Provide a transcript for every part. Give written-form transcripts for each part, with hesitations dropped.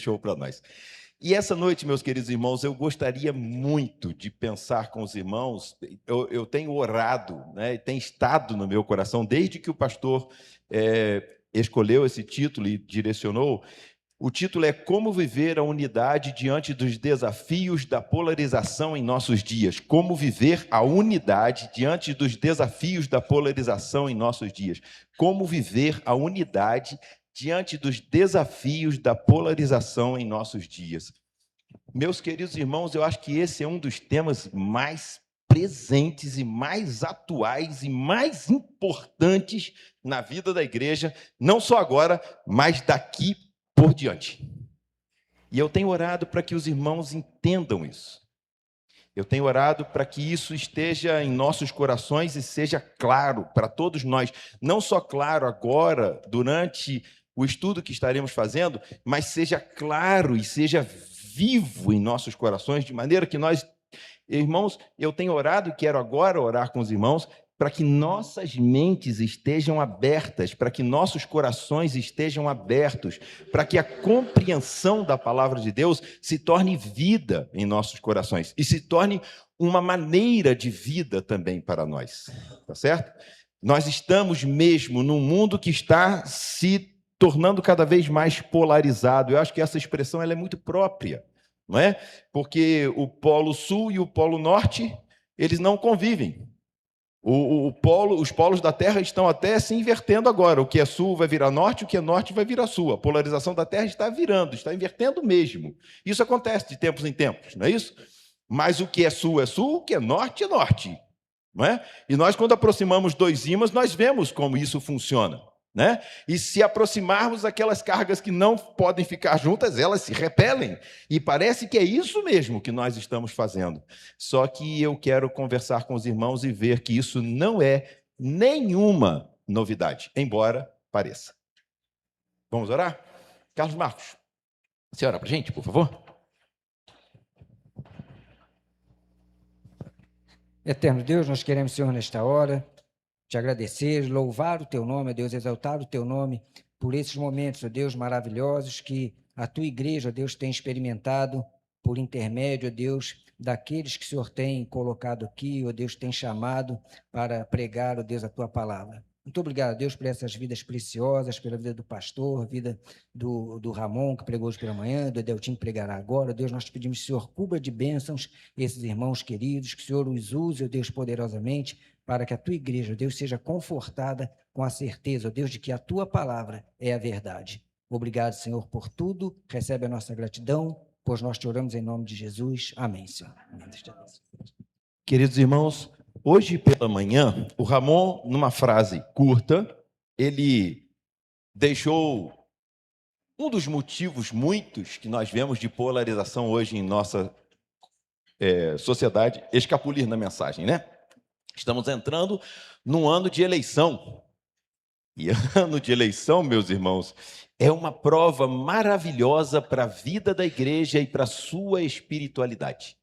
deixou para nós. E essa noite, meus queridos irmãos, eu gostaria muito de pensar com os irmãos. Eu tenho orado, né, e tem estado no meu coração, desde que o pastor escolheu esse título e direcionou. O título é Como Viver a Unidade Diante dos Desafios da Polarização em Nossos Dias. Como viver a unidade diante dos desafios da polarização em nossos dias. Como viver a unidade diante dos desafios da polarização em nossos dias. Meus queridos irmãos, eu acho que esse é um dos temas mais presentes e mais atuais e mais importantes na vida da igreja, não só agora, mas daqui por diante. E eu tenho orado para que os irmãos entendam isso. Eu tenho orado para que isso esteja em nossos corações e seja claro para todos nós. Não só claro agora, durante o estudo que estaremos fazendo, mas seja claro e seja vivo em nossos corações, de maneira que nós, irmãos, eu tenho orado e quero agora orar com os irmãos, para que nossas mentes estejam abertas, para que nossos corações estejam abertos, para que a compreensão da palavra de Deus se torne vida em nossos corações e se torne uma maneira de vida também para nós, tá certo? Nós estamos mesmo num mundo que está se tornando cada vez mais polarizado. Eu acho que essa expressão ela é muito própria, não é? Porque o Polo Sul e o Polo Norte, eles não convivem. Os polos da Terra estão até se invertendo agora. O que é sul vai virar norte, o que é norte vai virar sul. A polarização da Terra está virando, está invertendo mesmo. Isso acontece de tempos em tempos, não é isso? Mas o que é sul, o que é norte, não é? E nós, quando aproximamos dois ímãs, nós vemos como isso funciona, né? E se aproximarmos aquelas cargas que não podem ficar juntas, elas se repelem. E parece que é isso mesmo que nós estamos fazendo. Só que eu quero conversar com os irmãos e ver que isso não é nenhuma novidade, embora pareça. Vamos orar? Carlos Marcos, você ora para a gente, por favor? Eterno Deus, nós queremos, Senhor, nesta hora, te agradecer, louvar o teu nome, ó Deus, exaltar o teu nome por esses momentos, ó Deus, maravilhosos que a tua igreja, ó Deus, tem experimentado por intermédio, ó Deus, daqueles que o Senhor tem colocado aqui, ó Deus, tem chamado para pregar, ó Deus, a tua palavra. Muito obrigado, Deus, por essas vidas preciosas, pela vida do pastor, a vida do Ramon, que pregou hoje pela manhã, do Edeltim, que pregará agora. Deus, nós te pedimos, Senhor, cubra de bênçãos esses irmãos queridos, que o Senhor os use, ó Deus, poderosamente, para que a tua igreja, ó Deus, seja confortada com a certeza, ó Deus, de que a tua palavra é a verdade. Obrigado, Senhor, por tudo. Recebe a nossa gratidão, pois nós te oramos em nome de Jesus. Amém, Senhor. Amém. Queridos irmãos, hoje pela manhã, o Ramon, numa frase curta, ele deixou um dos motivos muitos que nós vemos de polarização hoje em nossa sociedade escapulir na mensagem, né? Estamos entrando num ano de eleição. E ano de eleição, meus irmãos, é uma prova maravilhosa para a vida da igreja e para a sua espiritualidade.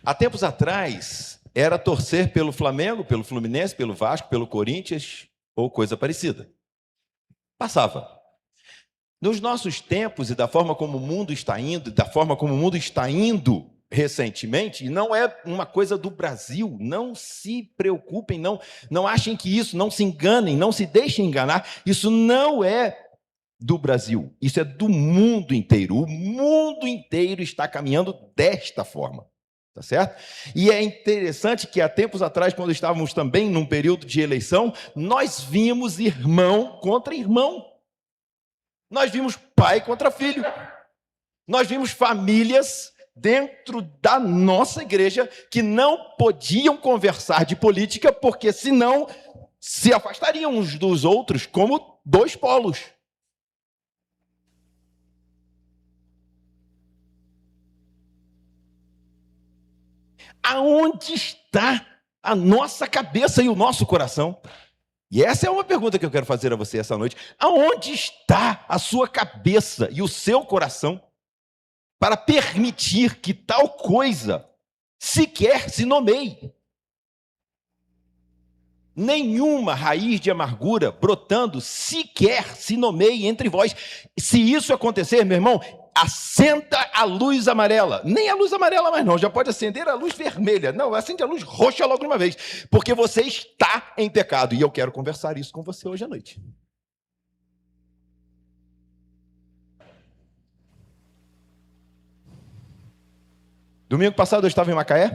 Há tempos atrás, era torcer pelo Flamengo, pelo Fluminense, pelo Vasco, pelo Corinthians, ou coisa parecida. Passava. Nos nossos tempos e da forma como o mundo está indo, recentemente, não é uma coisa do Brasil, não se preocupem, não achem que isso, não se enganem, não se deixem enganar, isso não é do Brasil, isso é do mundo inteiro. O mundo inteiro está caminhando desta forma. Tá certo? E é interessante que há tempos atrás, quando estávamos também num período de eleição, nós vimos irmão contra irmão. Nós vimos pai contra filho. Nós vimos famílias dentro da nossa igreja que não podiam conversar de política porque senão se afastariam uns dos outros como dois polos. Aonde está a nossa cabeça e o nosso coração? E essa é uma pergunta que eu quero fazer a você essa noite. Aonde está a sua cabeça e o seu coração para permitir que tal coisa sequer se nomeie? nenhuma raiz de amargura brotando sequer se nomeie entre vós. Se isso acontecer, meu irmão, acenda a luz amarela. Nem a luz amarela mais não, já pode acender a luz vermelha. Não, acende a luz roxa logo de uma vez, porque você está em pecado. E eu quero conversar isso com você hoje à noite. Domingo passado eu estava em Macaé,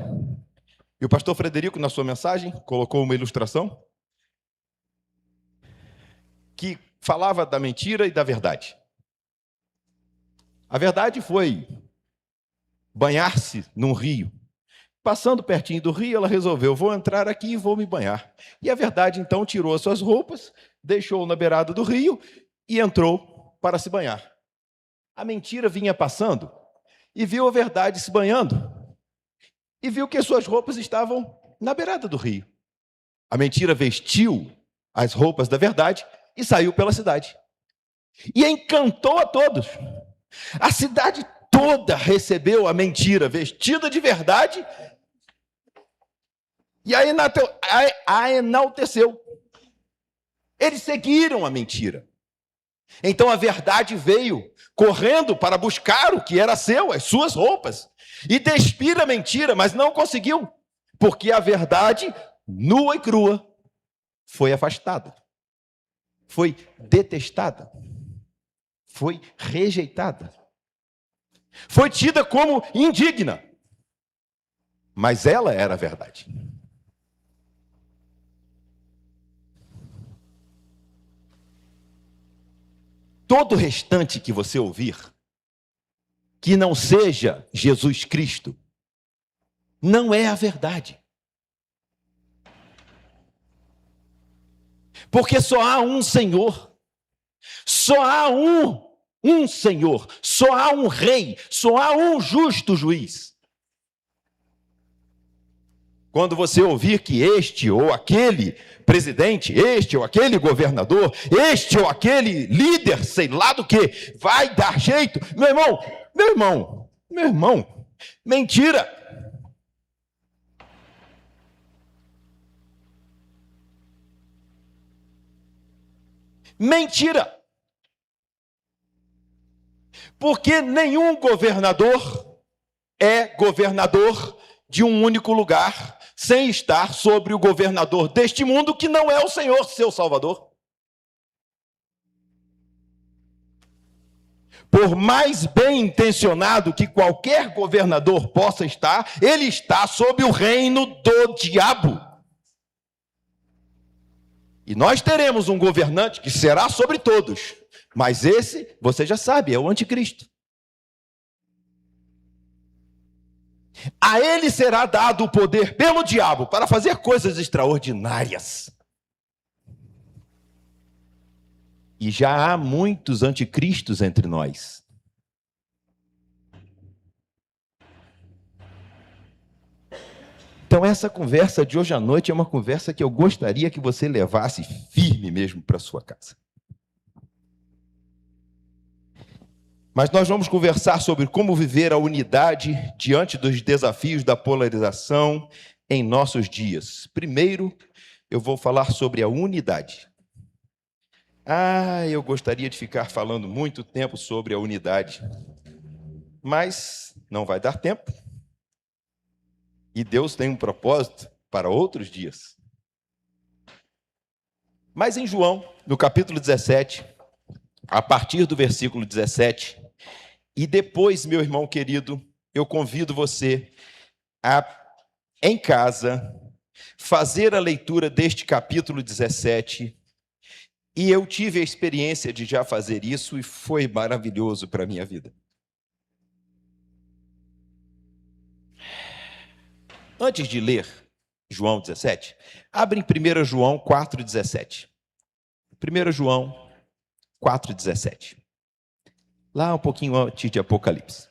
e o pastor Frederico, na sua mensagem, colocou uma ilustração que falava da mentira e da verdade. A verdade foi banhar-se num rio. Passando pertinho do rio, ela resolveu, vou entrar aqui e vou me banhar. E a verdade, então, tirou as suas roupas, deixou na beirada do rio e entrou para se banhar. A mentira vinha passando e viu a verdade se banhando. E viu que as suas roupas estavam na beirada do rio. A mentira vestiu as roupas da verdade e saiu pela cidade. E encantou a todos. A cidade toda recebeu a mentira vestida de verdade e a enalteceu. Eles seguiram a mentira. Então a verdade veio correndo para buscar o que era seu, as suas roupas, e despir a mentira, mas não conseguiu, porque a verdade, nua e crua, foi afastada, foi detestada, foi rejeitada, foi tida como indigna, mas ela era a verdade. Todo o restante que você ouvir, que não seja Jesus Cristo, não é a verdade. Porque só há um Senhor, só há um Senhor, só há um Rei, só há um justo juiz. Quando você ouvir que este ou aquele presidente, este ou aquele governador, este ou aquele líder, sei lá do que, vai dar jeito, meu irmão, mentira. Mentira. Porque nenhum governador é governador de um único lugar, sem estar sobre o governador deste mundo, que não é o Senhor, seu Salvador. Por mais bem intencionado que qualquer governador possa estar, ele está sob o reino do diabo. E nós teremos um governante que será sobre todos, mas esse, você já sabe, é o anticristo. A ele será dado o poder pelo diabo para fazer coisas extraordinárias. E já há muitos anticristos entre nós. Então essa conversa de hoje à noite é uma conversa que eu gostaria que você levasse firme mesmo para sua casa. Mas nós vamos conversar sobre como viver a unidade diante dos desafios da polarização em nossos dias. Primeiro, eu vou falar sobre a unidade. Eu gostaria de ficar falando muito tempo sobre a unidade, mas não vai dar tempo. E Deus tem um propósito para outros dias. Mas em João, no capítulo 17, a partir do versículo 17, e depois, meu irmão querido, eu convido você a, em casa, fazer a leitura deste capítulo 17, e eu tive a experiência de já fazer isso, e foi maravilhoso para a minha vida. Antes de ler João 17, abre em 1 João 4,17. 1 João 4,17. Lá um pouquinho antes de Apocalipse.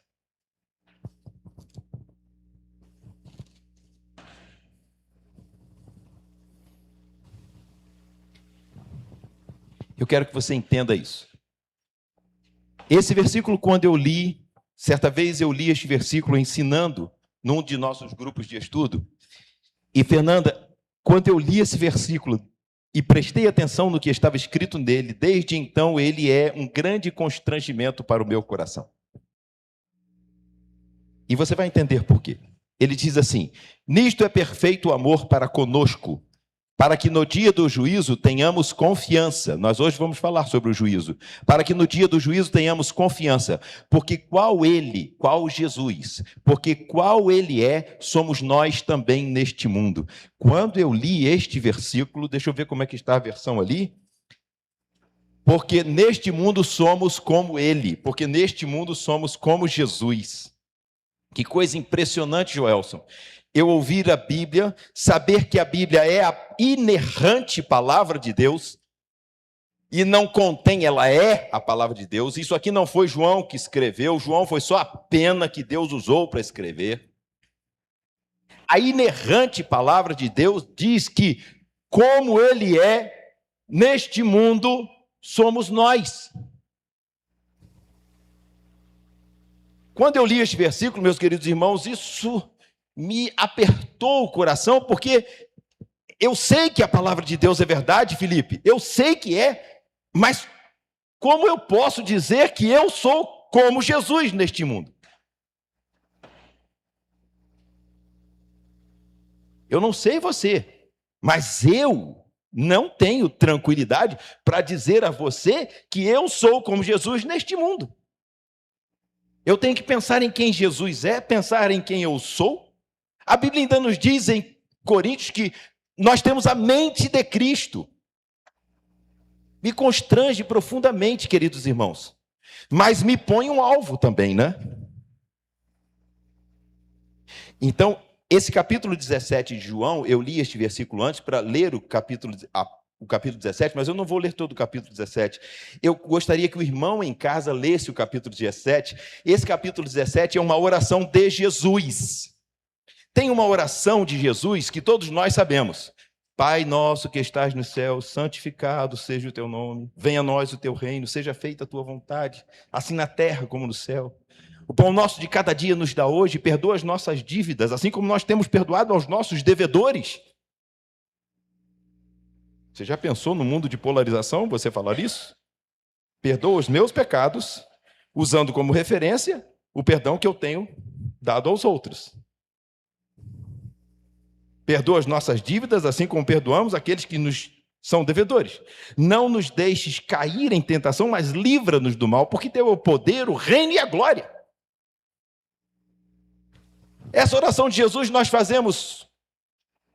Eu quero que você entenda isso. Esse versículo, quando eu li, certa vez eu li este versículo ensinando num de nossos grupos de estudo, e Fernanda, Quando eu li esse versículo e prestei atenção no que estava escrito nele, desde então ele é um grande constrangimento para o meu coração. E você vai entender por quê. Ele diz assim: nisto é perfeito o amor para conosco, para que no dia do juízo tenhamos confiança. Nós hoje vamos falar sobre o juízo. Para que no dia do juízo tenhamos confiança. Porque qual Jesus, porque qual ele é, somos nós também neste mundo. Quando eu li este versículo, deixa eu ver como é que está a versão ali. Porque neste mundo somos como ele, porque neste mundo somos como Jesus. Que coisa impressionante, Joelson. Eu ouvir a Bíblia, saber que a Bíblia é a inerrante palavra de Deus, e não contém, ela é a palavra de Deus. Isso aqui não foi João que escreveu, João foi só a pena que Deus usou para escrever. A inerrante palavra de Deus diz que, como ele é, neste mundo somos nós. Quando eu li este versículo, meus queridos irmãos, isso me apertou o coração, porque eu sei que a palavra de Deus é verdade, Felipe, eu sei que é, mas como eu posso dizer que eu sou como Jesus neste mundo? Eu não sei você, mas eu não tenho tranquilidade para dizer a você que eu sou como Jesus neste mundo. Eu tenho que pensar em quem Jesus é, pensar em quem eu sou. A Bíblia ainda nos diz em Coríntios que nós temos a mente de Cristo. Me constrange profundamente, queridos irmãos. Mas me põe um alvo também, né? Então, esse capítulo 17 de João, eu li este versículo antes para ler o capítulo 17, mas eu não vou ler todo o capítulo 17. Eu gostaria que o irmão em casa lesse o capítulo 17. Esse capítulo 17 é uma oração de Jesus. Tem uma oração de Jesus que todos nós sabemos. Pai nosso que estás no céu, santificado seja o teu nome. Venha a nós o teu reino, seja feita a tua vontade, assim na terra como no céu. O pão nosso de cada dia nos dá hoje, perdoa as nossas dívidas, assim como nós temos perdoado aos nossos devedores. Você já pensou no mundo de polarização, você falar isso? Perdoa os meus pecados, usando como referência o perdão que eu tenho dado aos outros. Perdoa as nossas dívidas, assim como perdoamos aqueles que nos são devedores. Não nos deixes cair em tentação, mas livra-nos do mal, porque teu é o poder, o reino e a glória. Essa oração de Jesus nós fazemos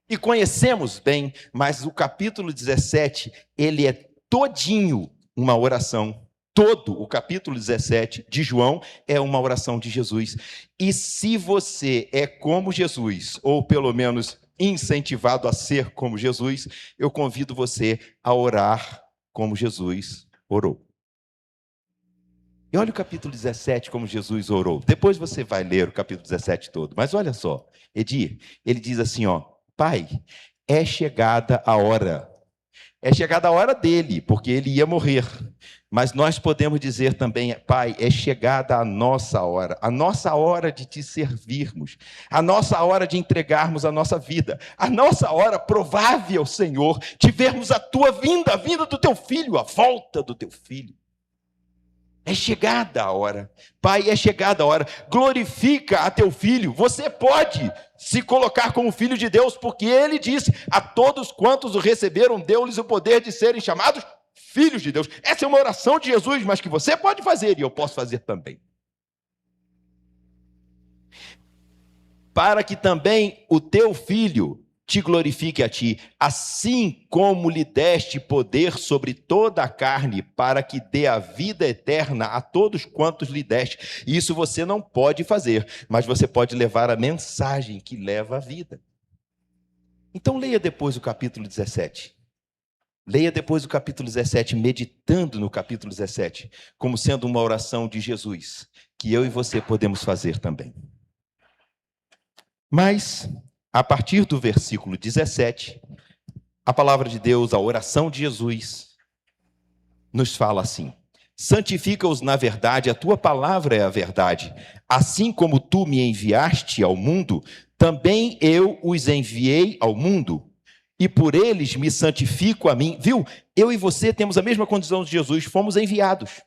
e conhecemos bem, mas o capítulo 17, ele é todinho uma oração. Todo o capítulo 17 de João é uma oração de Jesus. E se você é como Jesus, ou pelo menos incentivado a ser como Jesus, eu convido você a orar como Jesus orou. E olha o capítulo 17 como Jesus orou. Depois você vai ler o capítulo 17 todo. Mas olha só, Edir, ele diz assim, ó: Pai, é chegada a hora. É chegada a hora dele, porque ele ia morrer. Mas nós podemos dizer também, Pai, é chegada a nossa hora de te servirmos, a nossa hora de entregarmos a nossa vida, a nossa hora provável, Senhor, de vermos a tua vinda, a vinda do teu filho, a volta do teu filho. É chegada a hora. Pai, é chegada a hora. Glorifica a teu filho. Você pode se colocar como filho de Deus, porque ele disse: a todos quantos o receberam, deu-lhes o poder de serem chamados filhos de Deus. Essa é uma oração de Jesus, mas que você pode fazer e eu posso fazer também. Para que também o teu filho te glorifique a ti, assim como lhe deste poder sobre toda a carne, para que dê a vida eterna a todos quantos lhe deste. Isso você não pode fazer, mas você pode levar a mensagem que leva a vida. Então leia depois o capítulo 17. Leia depois o capítulo 17, meditando no capítulo 17, como sendo uma oração de Jesus, que eu e você podemos fazer também. Mas a partir do versículo 17, a palavra de Deus, a oração de Jesus, nos fala assim: santifica-os na verdade, a tua palavra é a verdade. Assim como tu me enviaste ao mundo, também eu os enviei ao mundo. e por eles me santifico a mim. Viu? Eu e você temos a mesma condição de Jesus, fomos enviados.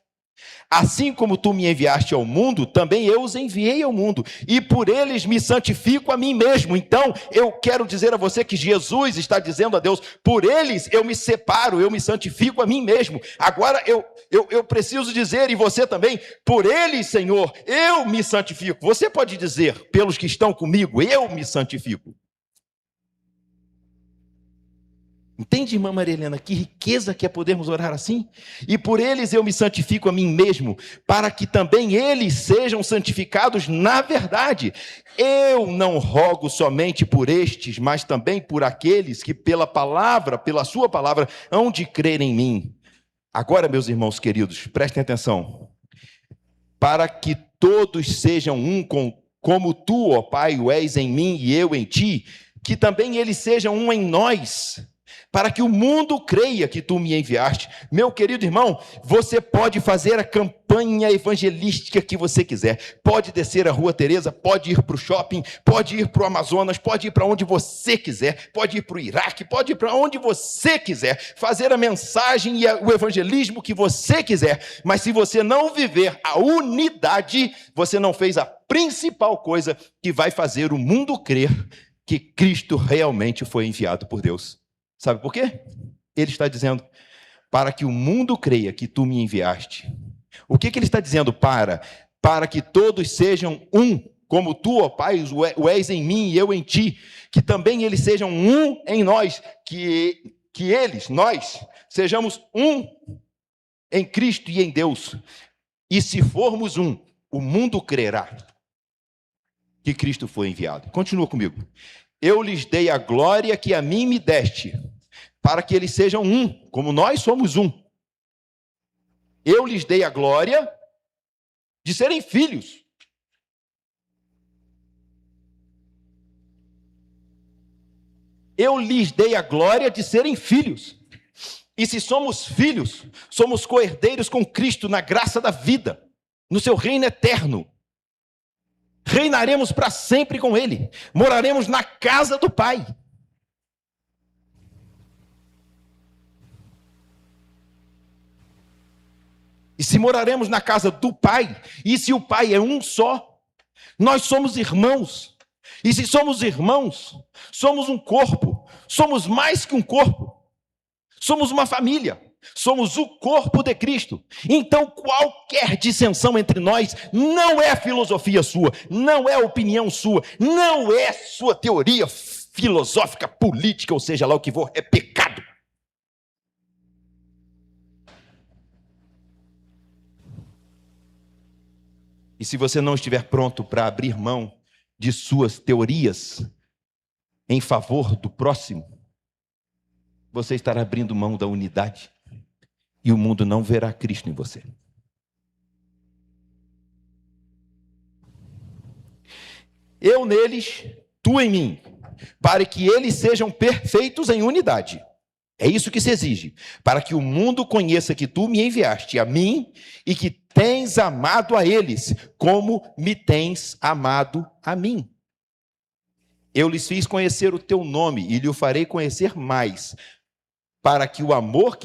Assim como tu me enviaste ao mundo, também eu os enviei ao mundo, e por eles me santifico a mim mesmo. Então, eu quero dizer a você que Jesus está dizendo a Deus, por eles eu me separo, eu me santifico a mim mesmo. Agora eu preciso dizer, e você também, por eles, Senhor, eu me santifico. Você pode dizer, pelos que estão comigo, eu me santifico. Entende, irmã Maria Helena, que riqueza que é podermos orar assim? E por eles eu me santifico a mim mesmo, para que também eles sejam santificados na verdade. Eu não rogo somente por estes, mas também por aqueles que pela sua palavra, hão de crer em mim. Agora, meus irmãos queridos, prestem atenção. Para que todos sejam um como tu, ó Pai, o és em mim e eu em ti, que também eles sejam um em nós, para que o mundo creia que tu me enviaste. Meu querido irmão, você pode fazer a campanha evangelística que você quiser. Pode descer a Rua Teresa, pode ir para o shopping, pode ir para o Amazonas, pode ir para onde você quiser, pode ir para o Iraque, pode ir para onde você quiser, fazer a mensagem e o evangelismo que você quiser. Mas se você não viver a unidade, você não fez a principal coisa que vai fazer o mundo crer que Cristo realmente foi enviado por Deus. Sabe por quê? Ele está dizendo, para que o mundo creia que tu me enviaste. O que ele está dizendo? Para que todos sejam um, como tu, ó Pai, o és em mim e eu em ti, que também eles sejam um em nós, que nós, sejamos um em Cristo e em Deus. E se formos um, o mundo crerá que Cristo foi enviado. Continua comigo. Eu lhes dei a glória que a mim me deste, para que eles sejam um, como nós somos um. Eu lhes dei a glória de serem filhos. Eu lhes dei a glória de serem filhos. E se somos filhos, somos co-herdeiros com Cristo na graça da vida, no seu reino eterno. Reinaremos para sempre com Ele. Moraremos na casa do Pai. E se moraremos na casa do Pai, e se o Pai é um só, nós somos irmãos. E se somos irmãos, somos um corpo. Somos mais que um corpo. Somos uma família. Somos o corpo de Cristo. Então, qualquer dissensão entre nós não é filosofia sua, não é opinião sua, não é sua teoria filosófica, política, ou seja lá o que for, é pecado. E se você não estiver pronto para abrir mão de suas teorias em favor do próximo, você estará abrindo mão da unidade. E o mundo não verá Cristo em você. Eu neles, tu em mim, para que eles sejam perfeitos em unidade. É isso que se exige, para que o mundo conheça que tu me enviaste a mim e que tens amado a eles, como me tens amado a mim. Eu lhes fiz conhecer o teu nome e lhe o farei conhecer mais, para que o amor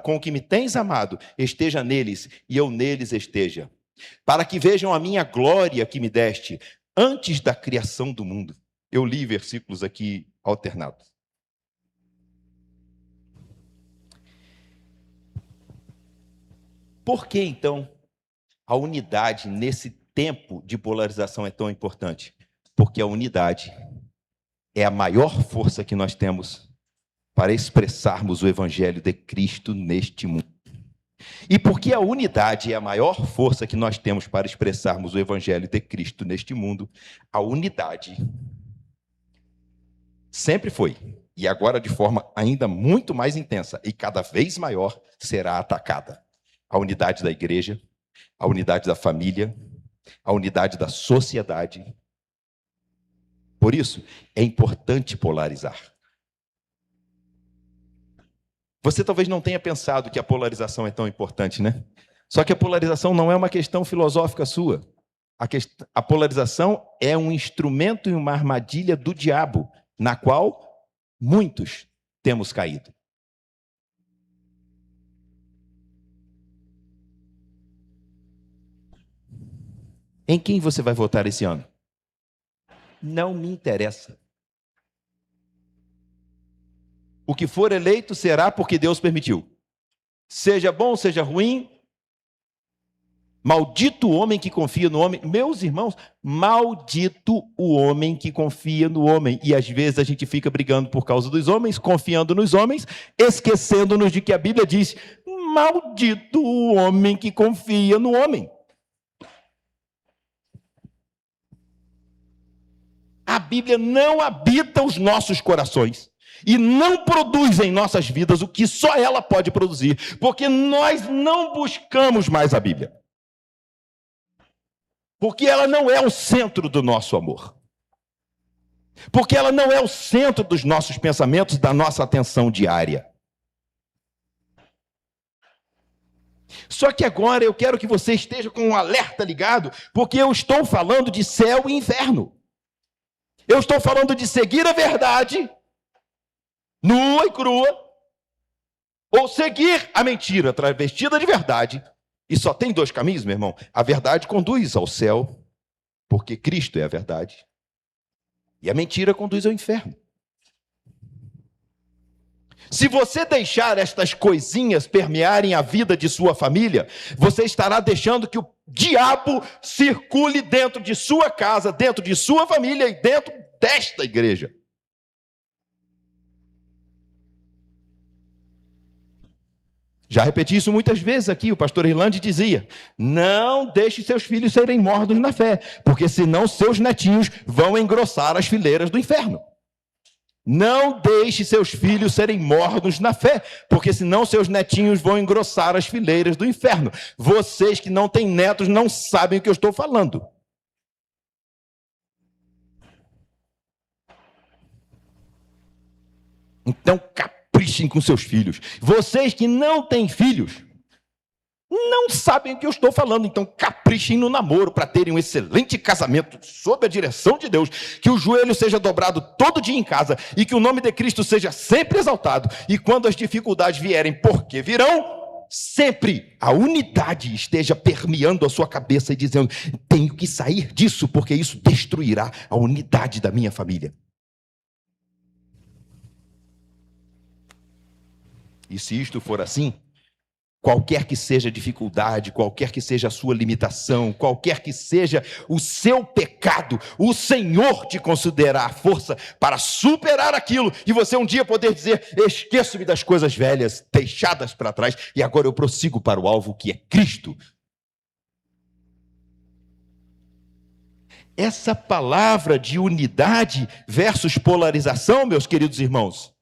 com que me tens amado esteja neles e eu neles esteja. Para que vejam a minha glória que me deste antes da criação do mundo. Eu li versículos aqui alternados. Por que, então, a unidade nesse tempo de polarização é tão importante? Porque a unidade é a maior força que nós temos para expressarmos o evangelho de Cristo neste mundo. E porque a unidade é a maior força que nós temos para expressarmos o evangelho de Cristo neste mundo, a unidade sempre foi, e agora de forma ainda muito mais intensa e cada vez maior, será atacada. A unidade da igreja, a unidade da família, a unidade da sociedade. Por isso, é importante polarizar. Você talvez não tenha pensado que a polarização é tão importante, né? Só que a polarização não é uma questão filosófica sua. A polarização é um instrumento e uma armadilha do diabo, na qual muitos temos caído. Em quem você vai votar esse ano? Não me interessa. O que for eleito será porque Deus permitiu. Seja bom, seja ruim. Maldito o homem que confia no homem. Meus irmãos, maldito o homem que confia no homem. E às vezes a gente fica brigando por causa dos homens, confiando nos homens, esquecendo-nos de que a Bíblia diz: maldito o homem que confia no homem. A Bíblia não habita os nossos corações e não produz em nossas vidas o que só ela pode produzir, porque nós não buscamos mais a Bíblia. Porque ela não é o centro do nosso amor. Porque ela não é o centro dos nossos pensamentos, da nossa atenção diária. Só que agora eu quero que você esteja com um alerta ligado, porque eu estou falando de céu e inferno. Eu estou falando de seguir a verdade, nua e crua, ou seguir a mentira travestida de verdade. E só tem dois caminhos, meu irmão. A verdade conduz ao céu, porque Cristo é a verdade. E a mentira conduz ao inferno. Se você deixar estas coisinhas permearem a vida de sua família, você estará deixando que o diabo circule dentro de sua casa, dentro de sua família e dentro desta igreja. Já repeti isso muitas vezes aqui, o pastor Irlande dizia: não deixe seus filhos serem mortos na fé, porque senão seus netinhos vão engrossar as fileiras do inferno. Não deixe seus filhos serem mornos na fé, porque senão seus netinhos vão engrossar as fileiras do inferno. Vocês que não têm netos não sabem o que eu estou falando. Então caprichem com seus filhos. Vocês que não têm filhos não sabem o que eu estou falando, então caprichem no namoro para terem um excelente casamento sob a direção de Deus, que o joelho seja dobrado todo dia em casa e que o nome de Cristo seja sempre exaltado, e quando as dificuldades vierem, porque virão, sempre a unidade esteja permeando a sua cabeça e dizendo: tenho que sair disso, porque isso destruirá a unidade da minha família. E se isto for assim, qualquer que seja a dificuldade, qualquer que seja a sua limitação, qualquer que seja o seu pecado, o Senhor te concederá a força para superar aquilo e você um dia poder dizer: esqueço-me das coisas velhas, deixadas para trás, e agora eu prossigo para o alvo que é Cristo. Essa palavra de unidade versus polarização, meus queridos irmãos,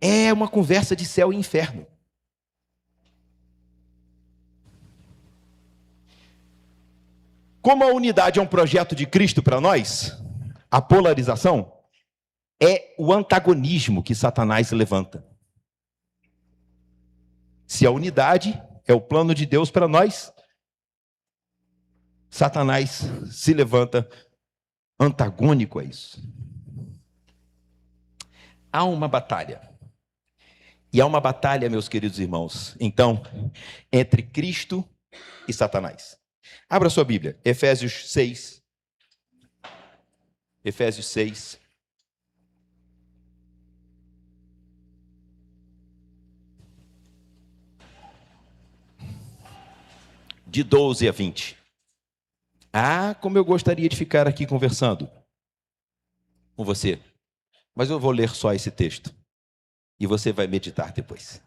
é uma conversa de céu e inferno. Como a unidade é um projeto de Cristo para nós, a polarização é o antagonismo que Satanás levanta. Se a unidade é o plano de Deus para nós, Satanás se levanta antagônico a isso. Há uma batalha. E há uma batalha, meus queridos irmãos, então, entre Cristo e Satanás. Abra sua Bíblia, Efésios 6. Efésios 6. De 12 a 20. Ah, como eu gostaria de ficar aqui conversando com você. Mas eu vou ler só esse texto. E você vai meditar depois.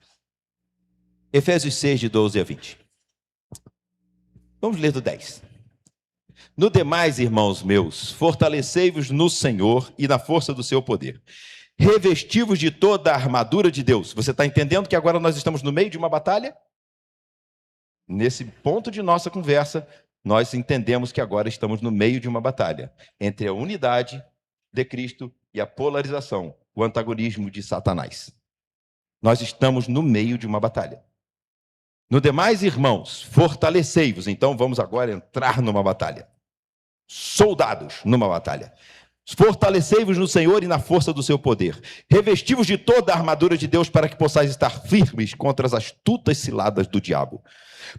Efésios 6, de 12 a 20. Vamos ler do 10. No demais, irmãos meus, fortalecei-vos no Senhor e na força do seu poder. Revesti-vos de toda a armadura de Deus. Você está entendendo que agora nós estamos no meio de uma batalha? Nesse ponto de nossa conversa, nós entendemos que agora estamos no meio de uma batalha entre a unidade de Cristo e a polarização, o antagonismo de Satanás. Nós estamos no meio de uma batalha. No demais, irmãos, fortalecei-vos. Então vamos agora entrar numa batalha. Soldados numa batalha. Fortalecei-vos no Senhor e na força do seu poder. Revesti-vos de toda a armadura de Deus para que possais estar firmes contra as astutas ciladas do diabo.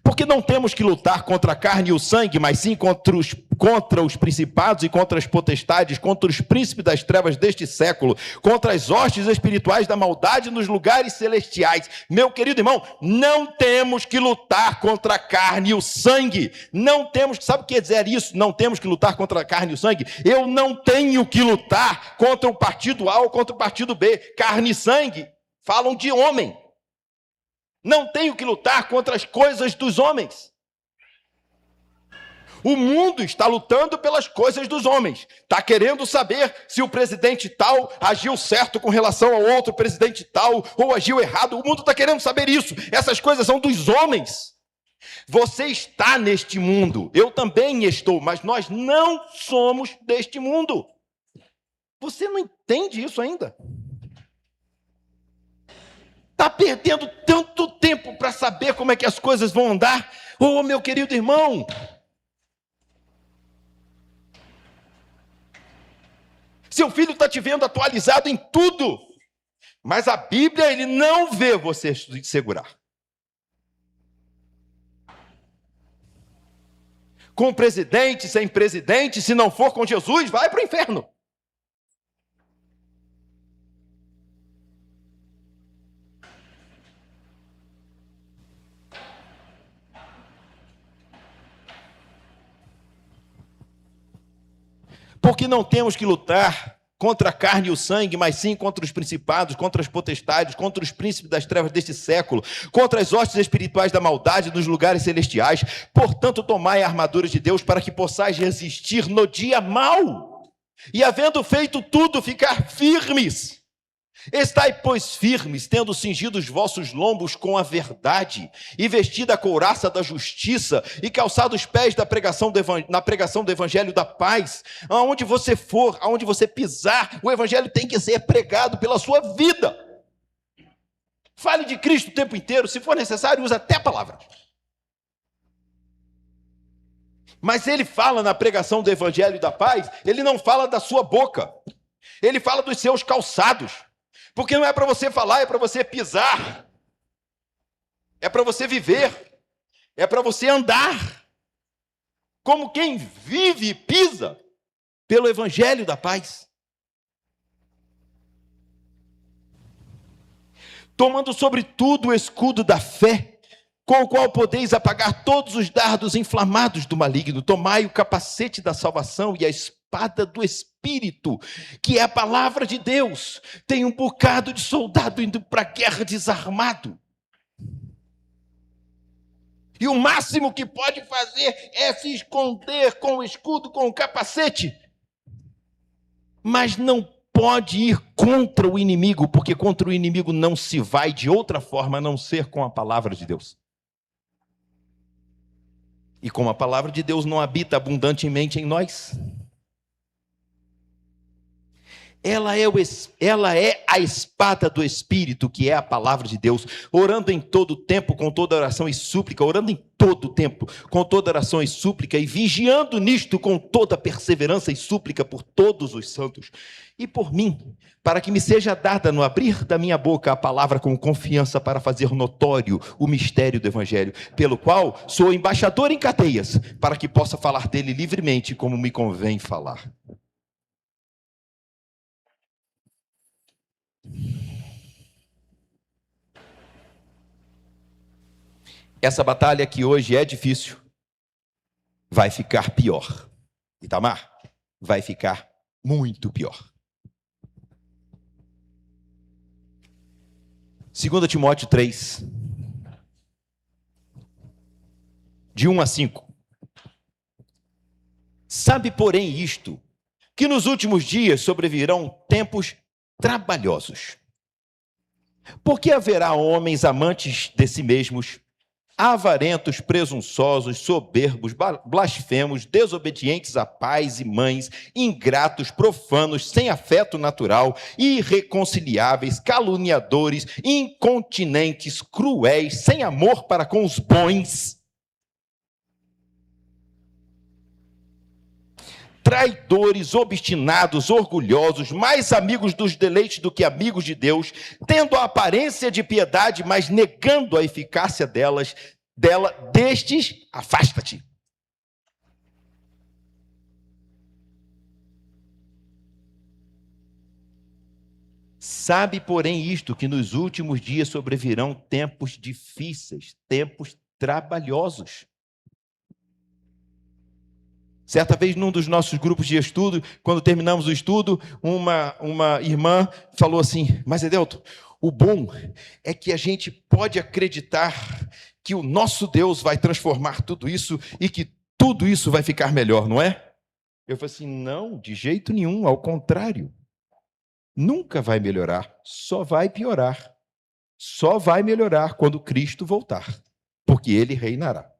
Porque não temos que lutar contra a carne e o sangue, mas sim contra os principados e contra as potestades, contra os príncipes das trevas deste século, contra as hostes espirituais da maldade nos lugares celestiais. Meu querido irmão, não temos que lutar contra a carne e o sangue. Não temos, sabe o que quer dizer isso? Não temos que lutar contra a carne e o sangue. Eu não tenho que lutar contra o partido A ou contra o partido B. Carne e sangue falam de homem. Não tenho que lutar contra as coisas dos homens. O mundo está lutando pelas coisas dos homens. Está querendo saber se o presidente tal agiu certo com relação ao outro presidente tal, ou agiu errado. O mundo está querendo saber isso. Essas coisas são dos homens. Você está neste mundo. Eu também estou, mas nós não somos deste mundo. Você não entende isso ainda? Está perdendo tanto tempo para saber como é que as coisas vão andar? Oh, meu querido irmão! Seu filho está te vendo atualizado em tudo, mas a Bíblia, ele não vê você segurar. Com presidente, sem presidente, se não for com Jesus, vai para o inferno. Porque não temos que lutar contra a carne e o sangue, mas sim contra os principados, contra as potestades, contra os príncipes das trevas deste século, contra as hostes espirituais da maldade nos lugares celestiais. Portanto, tomai a armadura de Deus para que possais resistir no dia mau. E havendo feito tudo, ficar firmes. Estai, pois, firmes, tendo cingido os vossos lombos com a verdade, e vestida a couraça da justiça, e calçado os pés na pregação do evangelho da paz. Aonde você for, aonde você pisar, o evangelho tem que ser pregado pela sua vida. Fale de Cristo o tempo inteiro, se for necessário, use até a palavra. Mas ele fala na pregação do evangelho da paz, ele não fala da sua boca, ele fala dos seus calçados. Porque não é para você falar, é para você pisar. É para você viver. É para você andar. Como quem vive e pisa pelo evangelho da paz. Tomando sobretudo o escudo da fé, com o qual podeis apagar todos os dardos inflamados do maligno. Tomai o capacete da salvação e a espada do Espírito, que é a palavra de Deus. Tem um bocado de soldado indo para a guerra desarmado. E o máximo que pode fazer é se esconder com o escudo, com o capacete. Mas não pode ir contra o inimigo, porque contra o inimigo não se vai de outra forma a não ser com a palavra de Deus. E como a palavra de Deus não habita abundantemente em nós, ela é a espada do Espírito, que é a palavra de Deus, orando em todo tempo, com toda oração e súplica, orando em todo tempo, com toda oração e súplica, e vigiando nisto com toda perseverança e súplica por todos os santos, e por mim, para que me seja dada no abrir da minha boca a palavra com confiança para fazer notório o mistério do Evangelho, pelo qual sou embaixador em cadeias, para que possa falar dele livremente como me convém falar. Essa batalha que hoje é difícil, vai ficar pior. Itamar, vai ficar muito pior. 2 Timóteo 3, de 1 a 5. Sabe, porém, isto, que nos últimos dias sobrevirão tempos trabalhosos. Porque haverá homens amantes de si mesmos, avarentos, presunçosos, soberbos, blasfemos, desobedientes a pais e mães, ingratos, profanos, sem afeto natural, irreconciliáveis, caluniadores, incontinentes, cruéis, sem amor para com os bons, traidores, obstinados, orgulhosos, mais amigos dos deleites do que amigos de Deus, tendo a aparência de piedade, mas negando a eficácia destes, afasta-te. Sabe, porém, isto, que nos últimos dias sobrevirão tempos difíceis, tempos trabalhosos. Certa vez, num dos nossos grupos de estudo, quando terminamos o estudo, uma irmã falou assim: mas Edelton, o bom é que a gente pode acreditar que o nosso Deus vai transformar tudo isso e que tudo isso vai ficar melhor, não é? Eu falei assim: não, de jeito nenhum, ao contrário. Nunca vai melhorar, só vai piorar. Só vai melhorar quando Cristo voltar, porque ele reinará.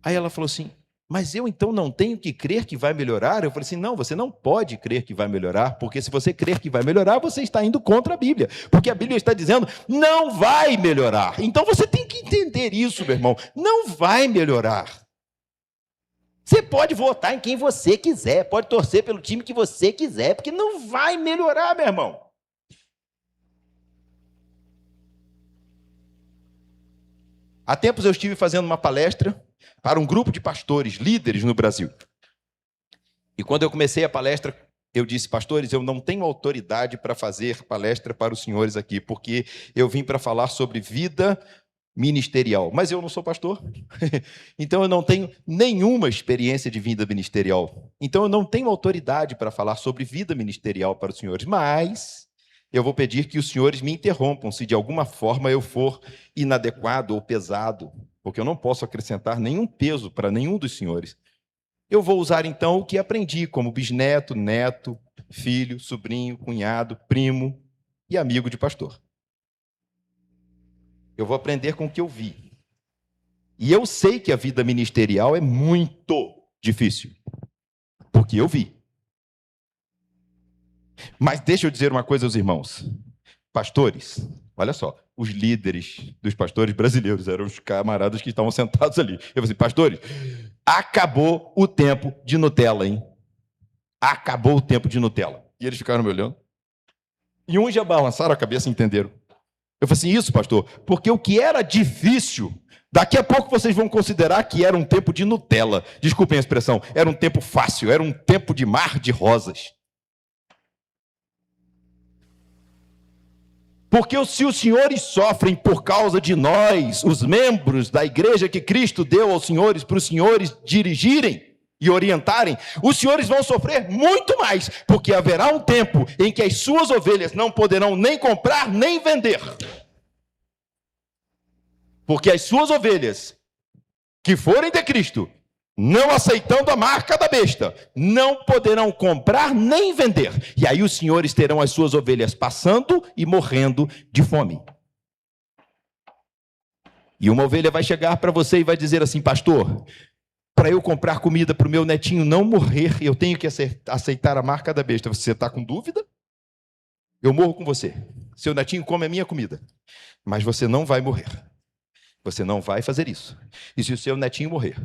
Aí ela falou assim: mas eu então não tenho que crer que vai melhorar? Eu falei assim: não, você não pode crer que vai melhorar, porque se você crer que vai melhorar, você está indo contra a Bíblia, porque a Bíblia está dizendo, não vai melhorar. Então você tem que entender isso, meu irmão, não vai melhorar. Você pode votar em quem você quiser, pode torcer pelo time que você quiser, porque não vai melhorar, meu irmão. Há tempos eu estive fazendo uma palestra para um grupo de pastores, líderes no Brasil. E quando eu comecei a palestra, eu disse: pastores, eu não tenho autoridade para fazer palestra para os senhores aqui, porque eu vim para falar sobre vida ministerial. Mas eu não sou pastor, então eu não tenho nenhuma experiência de vida ministerial. Então eu não tenho autoridade para falar sobre vida ministerial para os senhores, mas eu vou pedir que os senhores me interrompam se de alguma forma eu for inadequado ou pesado, porque eu não posso acrescentar nenhum peso para nenhum dos senhores. Eu vou usar então o que aprendi como bisneto, neto, filho, sobrinho, cunhado, primo e amigo de pastor. Eu vou aprender com o que eu vi. E eu sei que a vida ministerial é muito difícil, porque eu vi. Mas deixa eu dizer uma coisa aos irmãos. Pastores, olha só, os líderes dos pastores brasileiros eram os camaradas que estavam sentados ali. Eu falei assim: pastores, acabou o tempo de Nutella, hein? Acabou o tempo de Nutella. E eles ficaram me olhando. E uns já balançaram a cabeça e entenderam. Eu falei assim: isso, pastor, porque o que era difícil, daqui a pouco vocês vão considerar que era um tempo de Nutella. Desculpem a expressão, era um tempo fácil, era um tempo de mar de rosas. Porque se os senhores sofrem por causa de nós, os membros da igreja que Cristo deu aos senhores, para os senhores dirigirem e orientarem, os senhores vão sofrer muito mais, porque haverá um tempo em que as suas ovelhas não poderão nem comprar nem vender. Porque as suas ovelhas que forem de Cristo, não aceitando a marca da besta, não poderão comprar nem vender. E aí os senhores terão as suas ovelhas passando e morrendo de fome. E uma ovelha vai chegar para você e vai dizer assim: pastor, para eu comprar comida para o meu netinho não morrer, eu tenho que aceitar a marca da besta. Você está com dúvida? Eu morro com você. Seu netinho come a minha comida. Mas você não vai morrer. Você não vai fazer isso. E se o seu netinho morrer,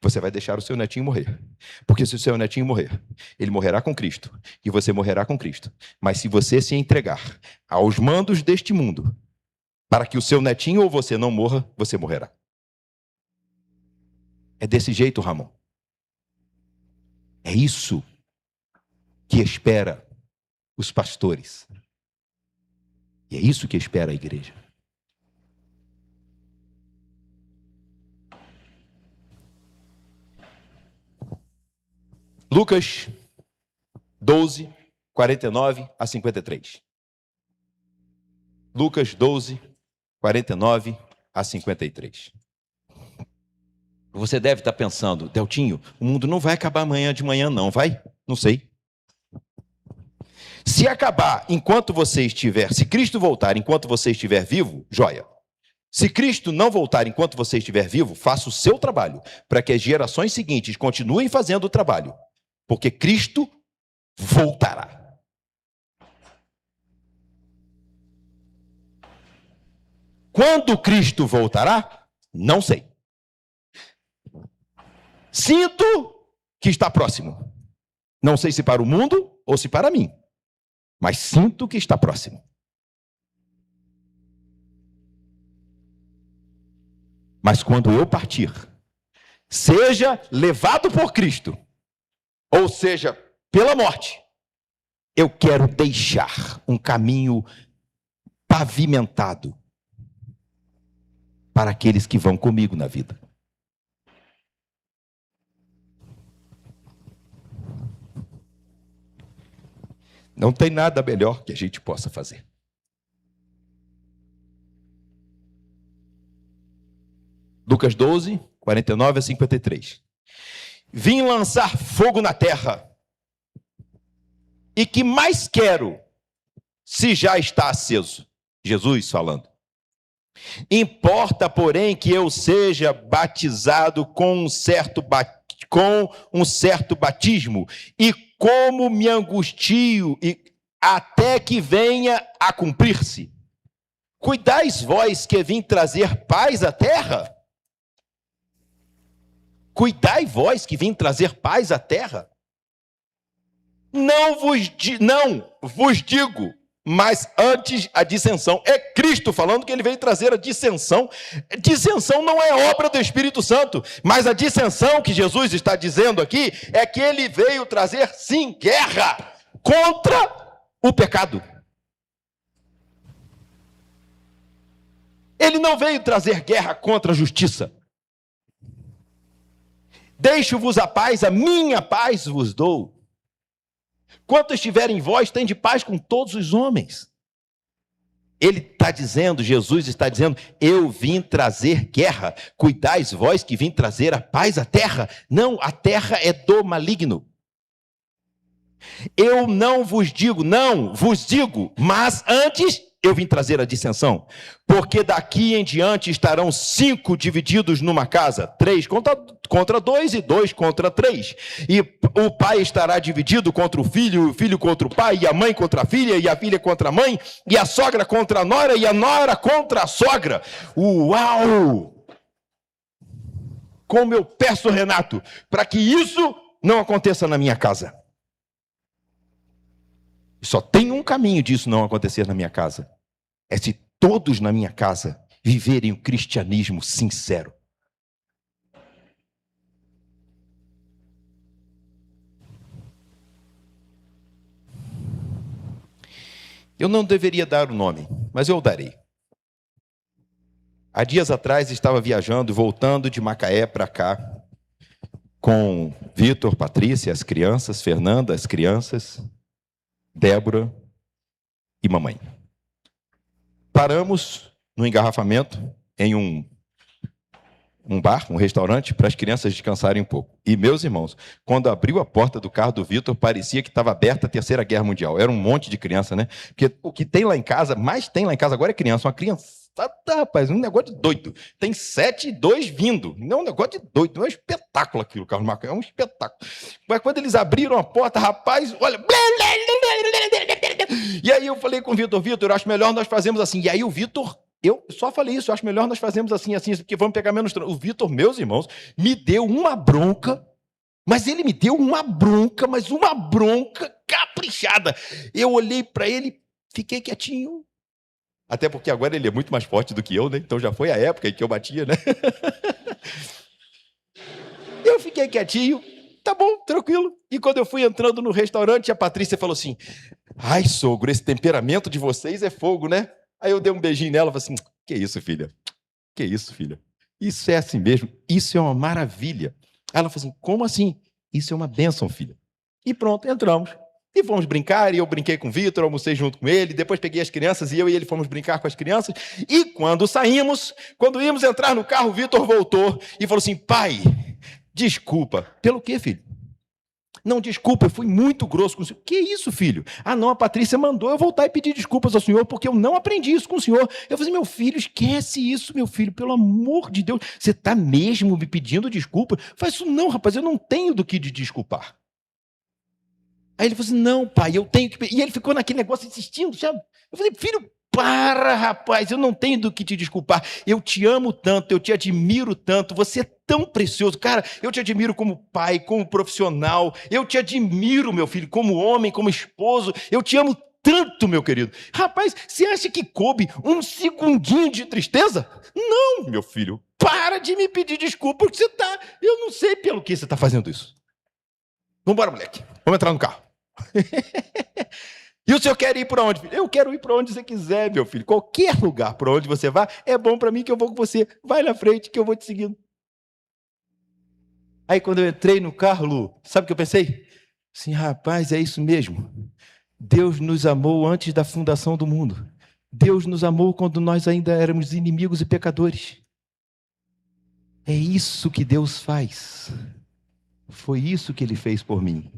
você vai deixar o seu netinho morrer. Porque se o seu netinho morrer, ele morrerá com Cristo. E você morrerá com Cristo. Mas se você se entregar aos mandos deste mundo, para que o seu netinho ou você não morra, você morrerá. É desse jeito, Ramon. É isso que espera os pastores. E é isso que espera a igreja. Lucas 12, 49 a 53. Lucas 12, 49 a 53. Você deve estar pensando: Deltinho, o mundo não vai acabar amanhã de manhã, não, vai? Não sei. Se acabar enquanto você estiver, se Cristo voltar enquanto você estiver vivo, joia. Se Cristo não voltar enquanto você estiver vivo, faça o seu trabalho, para que as gerações seguintes continuem fazendo o trabalho, porque Cristo voltará. Quando Cristo voltará? Não sei. Sinto que está próximo. Não sei se para o mundo ou se para mim, mas sinto que está próximo. Mas quando eu partir, seja levado por Cristo, ou seja, pela morte, eu quero deixar um caminho pavimentado para aqueles que vão comigo na vida. Não tem nada melhor que a gente possa fazer. Lucas 12, 49 a 53. Vim lançar fogo na terra. E que mais quero, se já está aceso? Jesus falando. Importa, porém, que eu seja batizado com um certo batismo, e como me angustio até que venha a cumprir-se. Cuidais vós que vim trazer paz à terra? Cuidai vós que vim trazer paz à terra? Não vos digo, mas antes a dissensão. É Cristo falando que ele veio trazer a dissensão. Dissensão não é obra do Espírito Santo, mas a dissensão que Jesus está dizendo aqui é que ele veio trazer, sim, guerra contra o pecado. Ele não veio trazer guerra contra a justiça. Deixo-vos a paz, a minha paz vos dou. Quanto estiver em vós, tende paz com todos os homens. Ele está dizendo, Jesus está dizendo, eu vim trazer guerra. Cuidais vós que vim trazer a paz à terra. Não, a terra é do maligno. Eu não vos digo, mas antes eu vim trazer a dissensão. Porque daqui em diante estarão 5 divididos numa casa, 3 contra 2 e 2 contra 3. E o pai estará dividido contra o filho contra o pai, e a mãe contra a filha, e a filha contra a mãe, e a sogra contra a nora, e a nora contra a sogra. Uau! Como eu peço, Renato, para que isso não aconteça na minha casa. Só tem um caminho disso não acontecer na minha casa. É se todos na minha casa viverem o cristianismo sincero. Eu não deveria dar o nome, mas eu o darei. Há dias atrás estava viajando, voltando de Macaé para cá, com Vitor, Patrícia, as crianças, Fernanda, as crianças, Débora e mamãe. Paramos no engarrafamento em um bar, um restaurante, para as crianças descansarem um pouco. E, meus irmãos, quando abriu a porta do carro do Vitor, parecia que estava aberta a Terceira Guerra Mundial. Era um monte de criança, né? Porque o que tem lá em casa, mais tem lá em casa agora é criança. Uma criança, rapaz, um negócio de doido. Tem 7 e 2 vindo. Não é um negócio de doido, não é um espetáculo aquilo, Carlos Marcos, é um espetáculo. Mas quando eles abriram a porta, rapaz, olha... E aí eu falei com o Vitor, eu acho melhor nós fazermos assim. E aí o Vitor, eu só falei isso, eu acho melhor nós fazermos assim, porque vamos pegar menos... O Vitor, meus irmãos, me deu uma bronca, mas ele me deu uma bronca caprichada. Eu olhei para ele, fiquei quietinho. Até porque agora ele é muito mais forte do que eu, né? Então já foi a época em que eu batia, né? Eu fiquei quietinho. Tá bom, tranquilo. E quando eu fui entrando no restaurante, a Patrícia falou assim, ai, sogro, esse temperamento de vocês é fogo, né? Aí eu dei um beijinho nela e falei assim, que isso, filha? Que isso, filha? Isso é assim mesmo, isso é uma maravilha. Aí ela falou assim, como assim? Isso é uma bênção, filha. E pronto, entramos. E fomos brincar, e eu brinquei com o Vitor, almocei junto com ele, depois peguei as crianças, e eu e ele fomos brincar com as crianças. E quando saímos, quando íamos entrar no carro, o Vitor voltou e falou assim, pai... Desculpa. Pelo quê, filho? Não, desculpa, eu fui muito grosso com o senhor. Que isso, filho? Ah, não, a Patrícia mandou eu voltar e pedir desculpas ao senhor, porque eu não aprendi isso com o senhor. Eu falei, meu filho, esquece isso, meu filho, pelo amor de Deus. Você está mesmo me pedindo desculpa? Faz isso não, rapaz, eu não tenho do que te desculpar. Aí ele falou assim, não, pai, eu tenho que... E ele ficou naquele negócio insistindo, sabe? Eu falei, filho, Para, rapaz, eu não tenho do que te desculpar. Eu te amo tanto, eu te admiro tanto, você é tão precioso. Cara, eu te admiro como pai, como profissional. Eu te admiro, meu filho, como homem, como esposo. Eu te amo tanto, meu querido. Rapaz, você acha que coube um segundinho de tristeza? Não, meu filho. Para de me pedir desculpa, porque você tá... Eu não sei pelo que você está fazendo isso. Vamos embora, moleque. Vamos entrar no carro. E o senhor quer ir para onde, filho? Eu quero ir para onde você quiser, meu filho. Qualquer lugar para onde você vá, é bom para mim que eu vou com você. Vai na frente que eu vou te seguindo. Aí quando eu entrei no carro, Lu, sabe o que eu pensei? Assim, rapaz, é isso mesmo. Deus nos amou antes da fundação do mundo. Deus nos amou quando nós ainda éramos inimigos e pecadores. É isso que Deus faz. Foi isso que Ele fez por mim.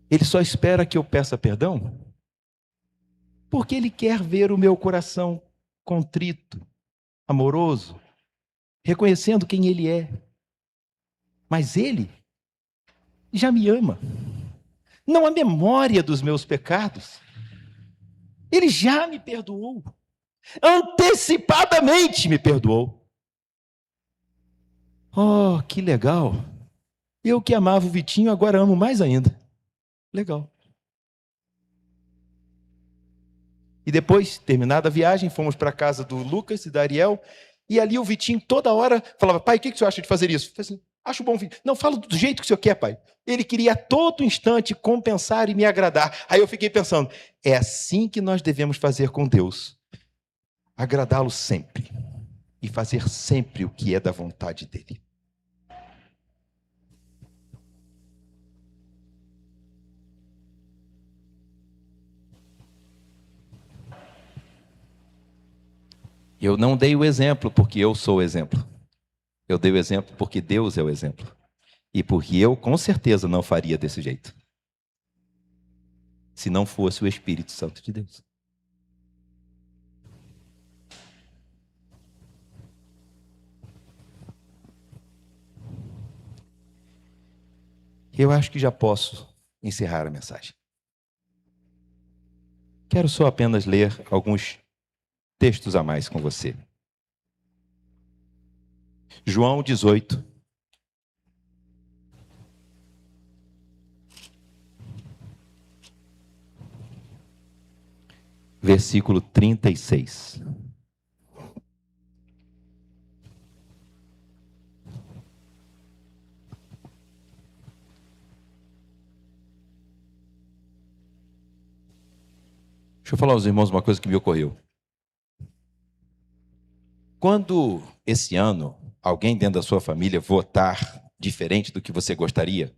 Ele só espera que eu peça perdão porque Ele quer ver o meu coração contrito, amoroso, reconhecendo quem Ele é. Mas Ele já me ama. Não há memória dos meus pecados. Ele já me perdoou. Antecipadamente me perdoou. Oh, que legal. Eu que amava o Vitinho, agora amo mais ainda. Legal. E depois, terminada a viagem, fomos para a casa do Lucas e da Ariel, e ali o Vitinho toda hora falava, pai, o que o senhor acha de fazer isso? Eu falei assim, acho bom, filho. Não, fala do jeito que o senhor quer, pai. Ele queria a todo instante compensar e me agradar. Aí eu fiquei pensando, é assim que nós devemos fazer com Deus. Agradá-lo sempre. E fazer sempre o que é da vontade dele. Eu não dei o exemplo porque eu sou o exemplo. Eu dei o exemplo porque Deus é o exemplo. E porque eu, com certeza, não faria desse jeito. Se não fosse o Espírito Santo de Deus. Eu acho que já posso encerrar a mensagem. Quero só apenas ler alguns textos a mais com você. João 18. Versículo 36. Deixa eu falar aos irmãos uma coisa que me ocorreu. Quando esse ano alguém dentro da sua família votar diferente do que você gostaria,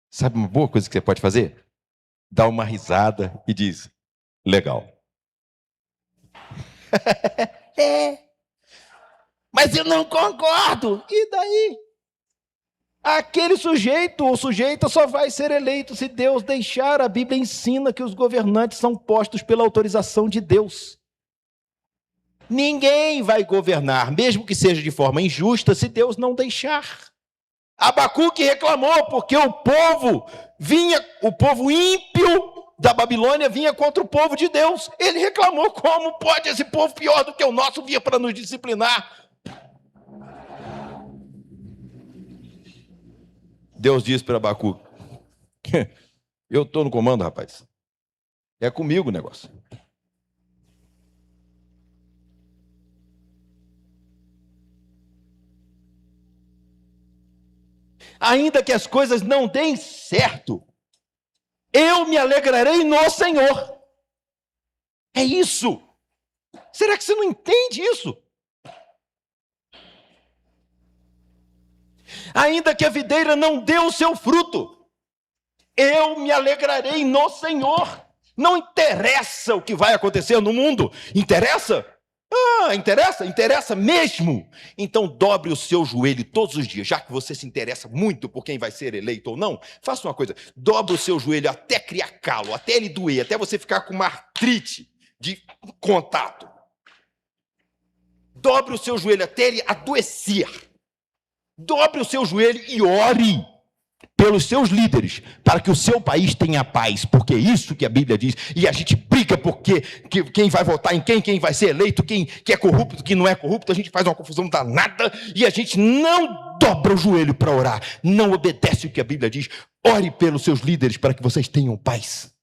sabe uma boa coisa que você pode fazer? Dá uma risada e diz, legal. Mas eu não concordo. E daí? Aquele sujeito ou sujeita só vai ser eleito se Deus deixar. A Bíblia ensina que os governantes são postos pela autorização de Deus. Ninguém vai governar, mesmo que seja de forma injusta, se Deus não deixar. Abacuque reclamou porque o povo ímpio da Babilônia vinha contra o povo de Deus. Ele reclamou, como pode esse povo pior do que o nosso vir para nos disciplinar? Deus disse para Abacuque, eu estou no comando, rapaz. É comigo o negócio. Ainda que as coisas não deem certo, eu me alegrarei no Senhor. É isso. Será que você não entende isso? Ainda que a videira não dê o seu fruto, eu me alegrarei no Senhor. Não interessa o que vai acontecer no mundo. Interessa? Interessa? Interessa mesmo. Então dobre o seu joelho todos os dias, já que você se interessa muito por quem vai ser eleito ou não. Faça uma coisa, dobre o seu joelho até criar calo, até ele doer, até você ficar com uma artrite de contato. Dobre o seu joelho até ele adoecer. Dobre o seu joelho e ore pelos seus líderes, para que o seu país tenha paz, porque é isso que a Bíblia diz, e a gente briga briga porque quem vai votar em quem vai ser eleito, quem é corrupto, quem não é corrupto, a gente faz uma confusão danada e a gente não dobra o joelho para orar, não obedece o que a Bíblia diz. Ore pelos seus líderes para que vocês tenham paz.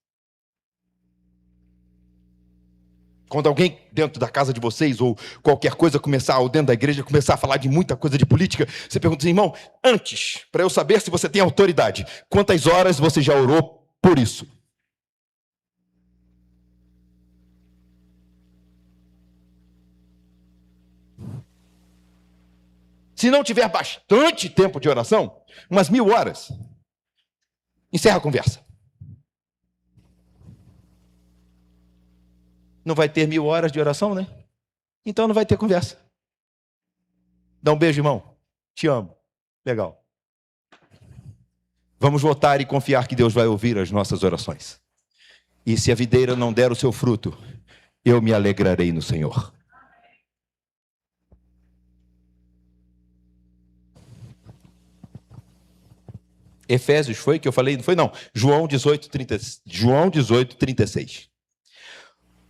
Quando alguém dentro da casa de vocês, ou qualquer coisa começar, ou dentro da igreja, começar a falar de muita coisa de política, você pergunta assim, irmão, antes, para eu saber se você tem autoridade, quantas horas você já orou por isso? Se não tiver bastante tempo de oração, umas 1000 horas, encerra a conversa. Não vai ter 1000 horas de oração, né? Então não vai ter conversa. Dá um beijo, irmão. Te amo. Legal. Vamos votar e confiar que Deus vai ouvir as nossas orações. E se a videira não der o seu fruto, eu me alegrarei no Senhor. Efésios foi que eu falei? Não foi não. João 18:36.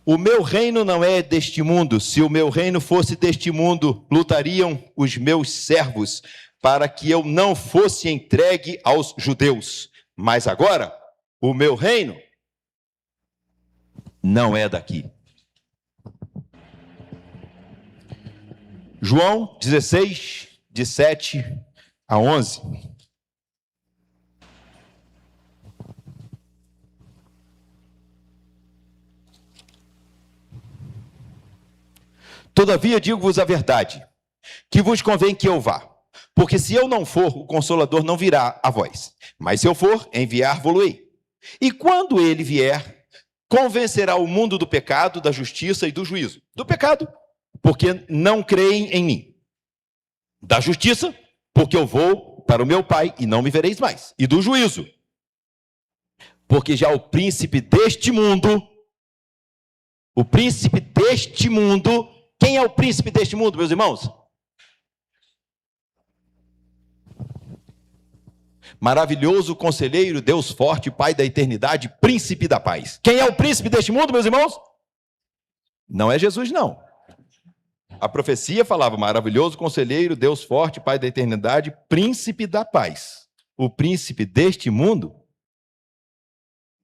O meu reino não é deste mundo. Se o meu reino fosse deste mundo, lutariam os meus servos para que eu não fosse entregue aos judeus. Mas agora, o meu reino não é daqui. João 16, de 7 a 11. Todavia digo-vos a verdade, que vos convém que eu vá. Porque se eu não for, o Consolador não virá a vós. Mas se eu for, enviar-vos-ei. E quando ele vier, convencerá o mundo do pecado, da justiça e do juízo. Do pecado, porque não creem em mim. Da justiça, porque eu vou para o meu Pai e não me vereis mais. E do juízo, porque já o príncipe deste mundo, quem é o príncipe deste mundo, meus irmãos? Maravilhoso conselheiro, Deus forte, Pai da eternidade, príncipe da paz. Quem é o príncipe deste mundo, meus irmãos? Não é Jesus, não. A profecia falava, maravilhoso conselheiro, Deus forte, Pai da eternidade, príncipe da paz. O príncipe deste mundo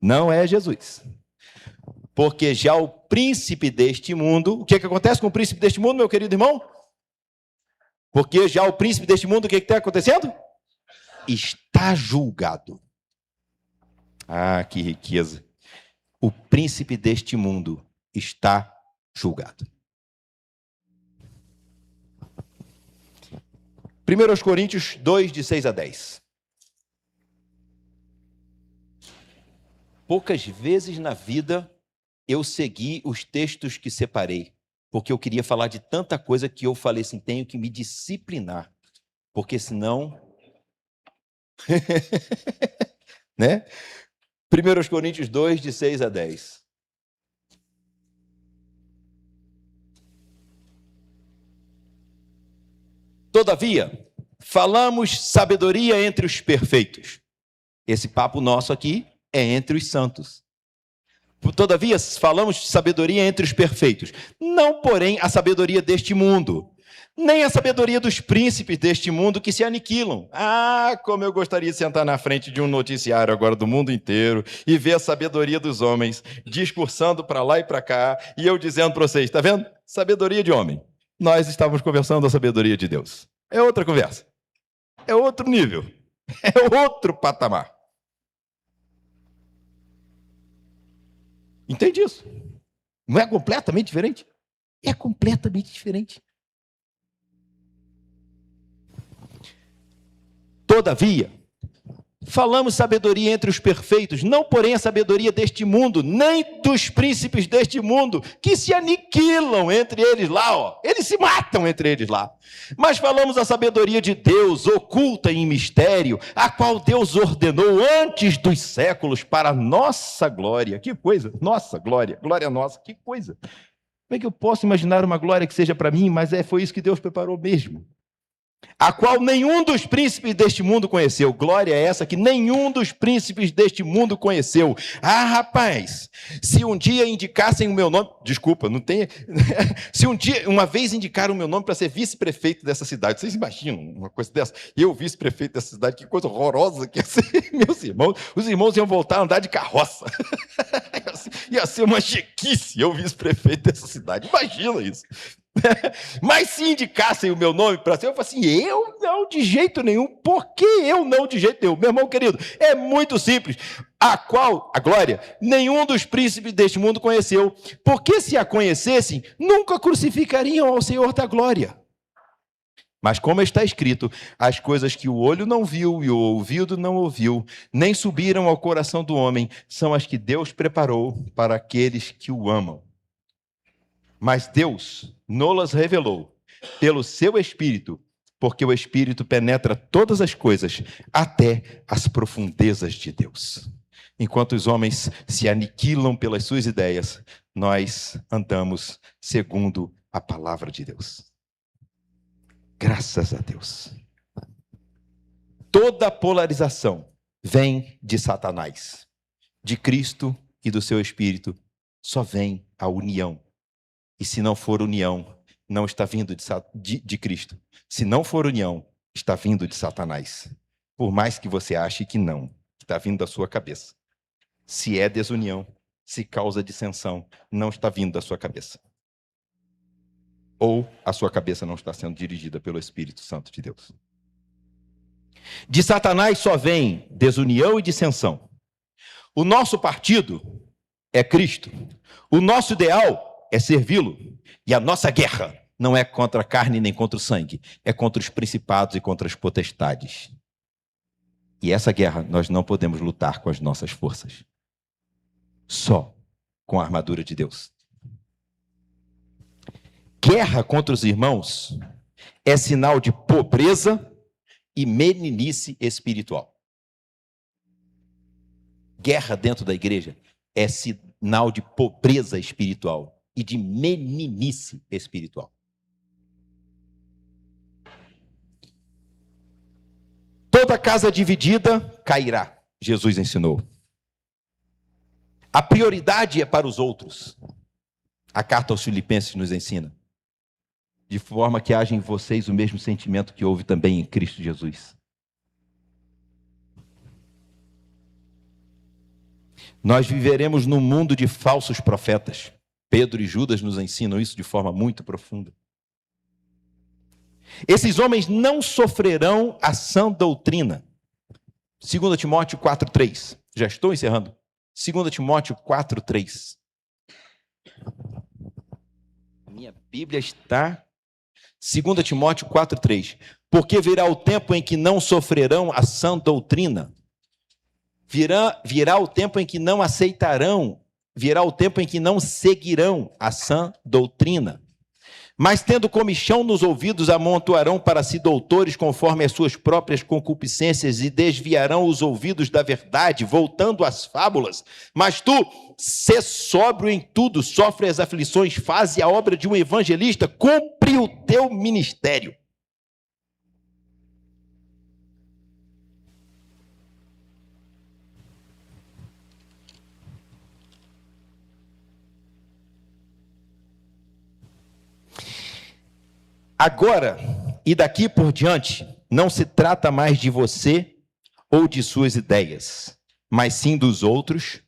não é Jesus. Porque já o príncipe deste mundo... O que acontece com o príncipe deste mundo, meu querido irmão? Porque já o príncipe deste mundo, o que está acontecendo? Está julgado. Ah, que riqueza. O príncipe deste mundo está julgado. 1 Coríntios 2, de 6 a 10. Poucas vezes na vida eu segui os textos que separei, porque eu queria falar de tanta coisa que eu falei assim, tenho que me disciplinar, porque senão... né? 1 Coríntios 2, de 6 a 10. Todavia, falamos sabedoria entre os perfeitos. Esse papo nosso aqui é entre os santos. Todavia, falamos sabedoria entre os perfeitos. Não, porém, a sabedoria deste mundo, nem a sabedoria dos príncipes deste mundo que se aniquilam. Ah, como eu gostaria de sentar na frente de um noticiário agora do mundo inteiro e ver a sabedoria dos homens discursando para lá e para cá, e eu dizendo para vocês, está vendo? Sabedoria de homem. Nós estávamos conversando a sabedoria de Deus. É outra conversa. É outro nível. É outro patamar. Entende isso? Não é completamente diferente? É completamente diferente. Todavia, falamos sabedoria entre os perfeitos, não porém a sabedoria deste mundo, nem dos príncipes deste mundo, que se aniquilam entre eles lá, ó. Eles se matam entre eles lá. Mas falamos a sabedoria de Deus, oculta em mistério, a qual Deus ordenou antes dos séculos para nossa glória. Que coisa, nossa glória, glória nossa, que coisa. Como é que eu posso imaginar uma glória que seja para mim, mas foi isso que Deus preparou mesmo. a qual nenhum dos príncipes deste mundo conheceu. Glória é essa que nenhum dos príncipes deste mundo conheceu. Ah, rapaz, se um dia indicassem o meu nome, desculpa, não tem. Se uma vez indicaram o meu nome para ser vice-prefeito dessa cidade, vocês imaginam uma coisa dessa? Eu, vice-prefeito dessa cidade, que coisa horrorosa que ia ser, meus irmãos. Os irmãos iam voltar a andar de carroça. Ia ser uma chiquice eu, vice-prefeito dessa cidade. Imagina isso. Mas se indicassem o meu nome para ser, eu falo assim, eu não de jeito nenhum. Por que eu não de jeito nenhum? Meu irmão querido, é muito simples. A qual, a glória, nenhum dos príncipes deste mundo conheceu. Porque se a conhecessem, nunca crucificariam ao Senhor da glória. Mas como está escrito, as coisas que o olho não viu e o ouvido não ouviu, nem subiram ao coração do homem, são as que Deus preparou para aqueles que o amam. Mas Deus nos revelou pelo seu Espírito, porque o Espírito penetra todas as coisas, até as profundezas de Deus. Enquanto os homens se aniquilam pelas suas ideias, nós andamos segundo a palavra de Deus. Graças a Deus. Toda polarização vem de Satanás. De Cristo e do seu Espírito só vem a união. E se não for união, não está vindo de Cristo. Se não for união, está vindo de Satanás. Por mais que você ache que não, está vindo da sua cabeça. Se é desunião, se causa dissensão, não está vindo da sua cabeça. Ou a sua cabeça não está sendo dirigida pelo Espírito Santo de Deus. De Satanás só vem desunião e dissensão. O nosso partido é Cristo. O nosso ideal é servi-lo. E a nossa guerra não é contra a carne nem contra o sangue, é contra os principados e contra as potestades. E essa guerra nós não podemos lutar com as nossas forças. Só com a armadura de Deus. Guerra contra os irmãos é sinal de pobreza e meninice espiritual. Guerra dentro da igreja é sinal de pobreza espiritual e de meninice espiritual. Toda casa dividida cairá, Jesus ensinou. A prioridade é para os outros. A carta aos Filipenses nos ensina. De forma que haja em vocês o mesmo sentimento que houve também em Cristo Jesus. Nós viveremos num mundo de falsos profetas. Pedro e Judas nos ensinam isso de forma muito profunda. Esses homens não sofrerão a sã doutrina. 2 Timóteo 4,3. Já estou encerrando. 2 Timóteo 4,3. Minha Bíblia está... 2 Timóteo 4,3. Porque virá o tempo em que não sofrerão a sã doutrina. Virá o tempo em que não aceitarão. Virá o tempo em que não seguirão a sã doutrina. Mas tendo comichão nos ouvidos, amontoarão para si doutores conforme as suas próprias concupiscências e desviarão os ouvidos da verdade, voltando às fábulas. Mas tu, sê sóbrio em tudo, sofre as aflições, faze a obra de um evangelista, cumpre o teu ministério. Agora e daqui por diante, não se trata mais de você ou de suas ideias, mas sim dos outros,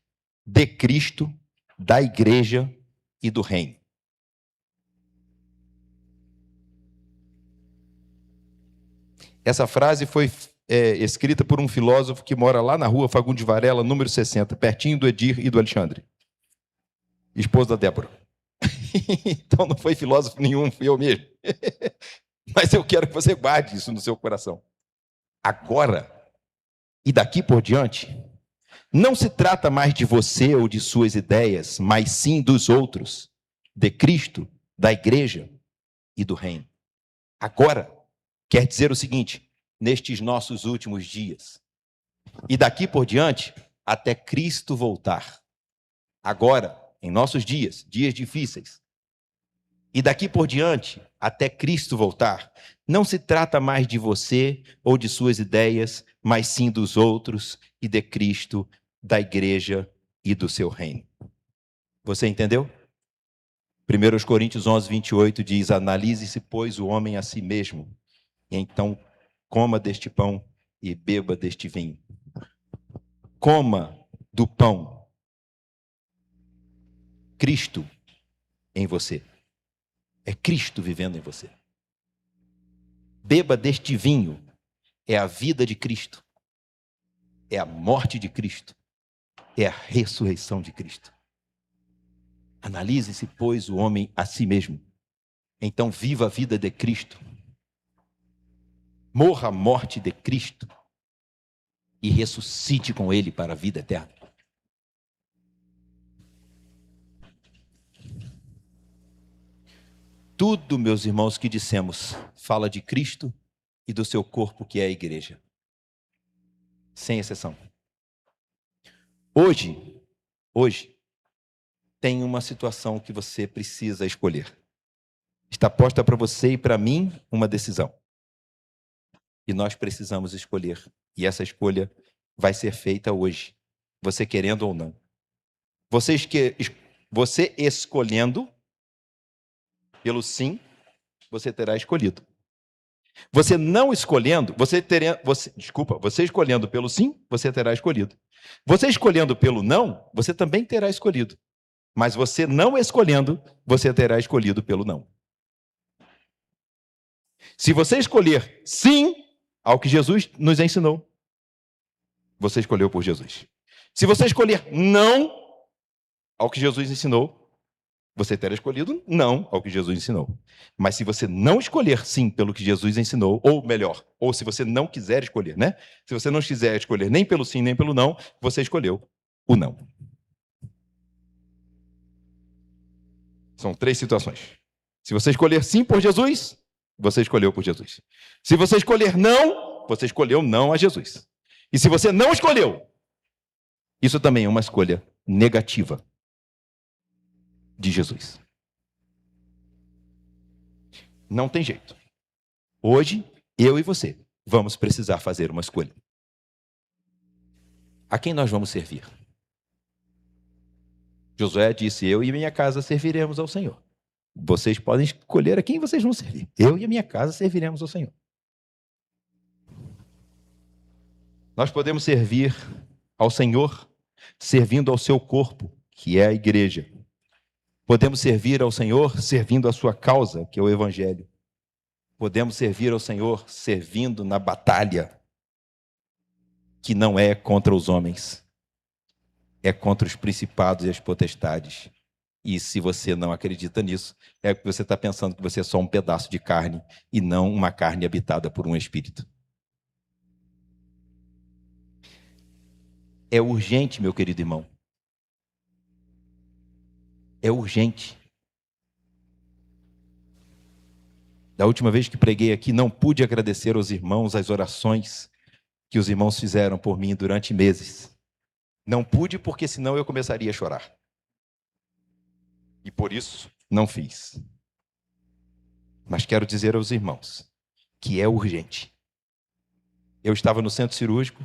de Cristo, da igreja e do reino. Essa frase foi escrita por um filósofo que mora lá na rua Fagundes Varela, número 60, pertinho do Edir e do Alexandre, esposo da Débora. Então não foi filósofo nenhum, fui eu mesmo. Mas eu quero que você guarde isso no seu coração. Agora e daqui por diante, não se trata mais de você ou de suas ideias, mas sim dos outros, de Cristo, da igreja e do reino. Agora, quer dizer o seguinte, nestes nossos últimos dias, e daqui por diante, até Cristo voltar. Agora, em nossos dias, dias difíceis, E daqui por diante, até Cristo voltar, não se trata mais de você ou de suas ideias, mas sim dos outros e de Cristo, da igreja e do seu reino. Você entendeu? 1 Coríntios 11, 28 diz: analise-se, pois, o homem a si mesmo, e então coma deste pão e beba deste vinho. Coma do pão, Cristo em você. É Cristo vivendo em você. Beba deste vinho, é a vida de Cristo, é a morte de Cristo, é a ressurreição de Cristo. Analise-se, pois, o homem a si mesmo. Então viva a vida de Cristo. Morra a morte de Cristo e ressuscite com ele para a vida eterna. Tudo, meus irmãos, que dissemos, fala de Cristo e do seu corpo, que é a igreja. Sem exceção. Hoje, tem uma situação que você precisa escolher. Está posta para você e para mim uma decisão. E nós precisamos escolher. E essa escolha vai ser feita hoje, você querendo ou não. Você escolhendo pelo sim, você terá escolhido. Você não escolhendo, você escolhendo pelo sim, você terá escolhido. Você escolhendo pelo não, você também terá escolhido. Mas você não escolhendo, você terá escolhido pelo não. Se você escolher sim ao que Jesus nos ensinou, você escolheu por Jesus. Se você escolher não ao que Jesus ensinou, você terá escolhido não ao que Jesus ensinou. Mas se você não escolher sim pelo que Jesus ensinou, ou melhor, ou se você não quiser escolher, né? Se você não quiser escolher nem pelo sim nem pelo não, você escolheu o não. São 3 situações. Se você escolher sim por Jesus, você escolheu por Jesus. Se você escolher não, você escolheu não a Jesus. E se você não escolheu, isso também é uma escolha negativa de Jesus. Não tem jeito. Hoje, eu e você vamos precisar fazer uma escolha. A quem nós vamos servir? Josué disse: eu e minha casa serviremos ao Senhor. Vocês podem escolher a quem vocês vão servir. Eu e a minha casa serviremos ao Senhor. Nós podemos servir ao Senhor servindo ao seu corpo, que é a igreja. Podemos servir ao Senhor servindo a sua causa, que é o Evangelho. Podemos servir ao Senhor servindo na batalha, que não é contra os homens, é contra os principados e as potestades. E se você não acredita nisso, é porque você está pensando que você é só um pedaço de carne e não uma carne habitada por um espírito. É urgente, meu querido irmão. É urgente. Da última vez que preguei aqui, não pude agradecer aos irmãos as orações que os irmãos fizeram por mim durante meses. Não pude porque senão eu começaria a chorar. E por isso, não fiz. Mas quero dizer aos irmãos que é urgente. Eu estava no centro cirúrgico,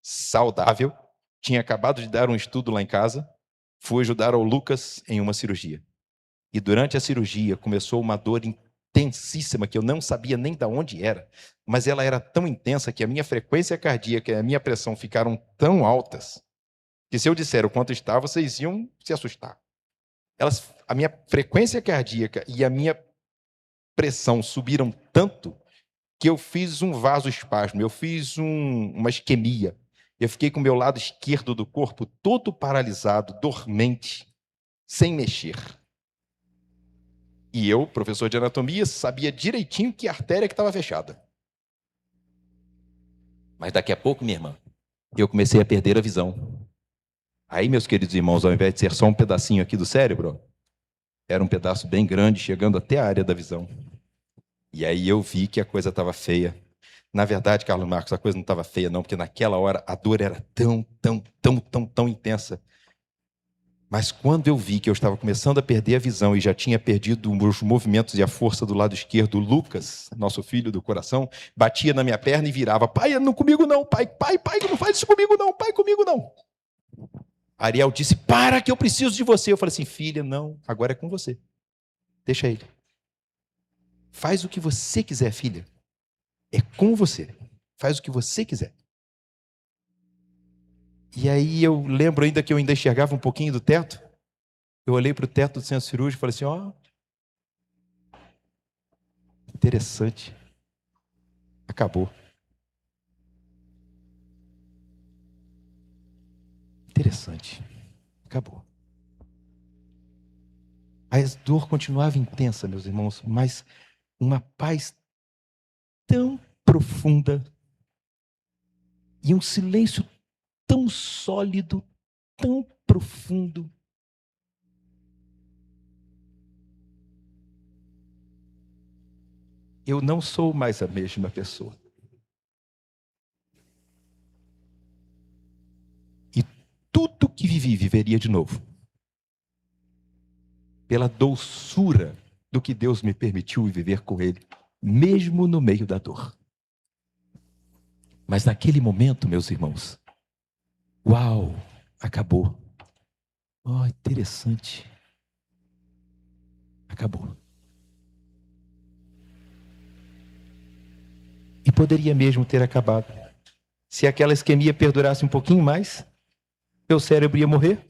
saudável, tinha acabado de dar um estudo lá em casa, fui ajudar ao Lucas em uma cirurgia. E durante a cirurgia começou uma dor intensíssima, que eu não sabia nem de onde era, mas ela era tão intensa que a minha frequência cardíaca e a minha pressão ficaram tão altas, que se eu disser o quanto estava, vocês iam se assustar. A minha frequência cardíaca e a minha pressão subiram tanto que eu fiz um vasoespasmo, eu fiz uma isquemia. Eu fiquei com o meu lado esquerdo do corpo todo paralisado, dormente, sem mexer. E eu, professor de anatomia, sabia direitinho que artéria que estava fechada. Mas daqui a pouco, minha irmã, eu comecei a perder a visão. Aí, meus queridos irmãos, ao invés de ser só um pedacinho aqui do cérebro, era um pedaço bem grande, chegando até a área da visão. E aí eu vi que a coisa estava feia. Na verdade, Carlos Marcos, a coisa não estava feia, não, porque naquela hora a dor era tão intensa, Mas quando eu vi que eu estava começando a perder a visão e já tinha perdido os movimentos e a força do lado esquerdo, o Lucas, nosso filho do coração, batia na minha perna e virava: pai, não comigo não, pai, não faz isso comigo não, pai, comigo não. Ariel disse: para que eu preciso de você. Eu falei assim: filha, não, agora é com você. Deixa ele. Faz o que você quiser, filha. É com você. Faz o que você quiser. E aí eu lembro ainda que eu ainda enxergava um pouquinho do teto. Eu olhei para o teto do centro cirúrgico e falei assim: ó, interessante. Acabou. Interessante. Acabou. A dor continuava intensa, meus irmãos, mas uma paz tão profunda e um silêncio tão sólido, tão profundo. Eu não sou mais a mesma pessoa. E tudo que vivi, viveria de novo. Pela doçura do que Deus me permitiu viver com Ele, mesmo no meio da dor. Mas naquele momento, meus irmãos, uau, acabou. Oh, interessante. Acabou. E poderia mesmo ter acabado. Se aquela isquemia perdurasse um pouquinho mais, meu cérebro ia morrer.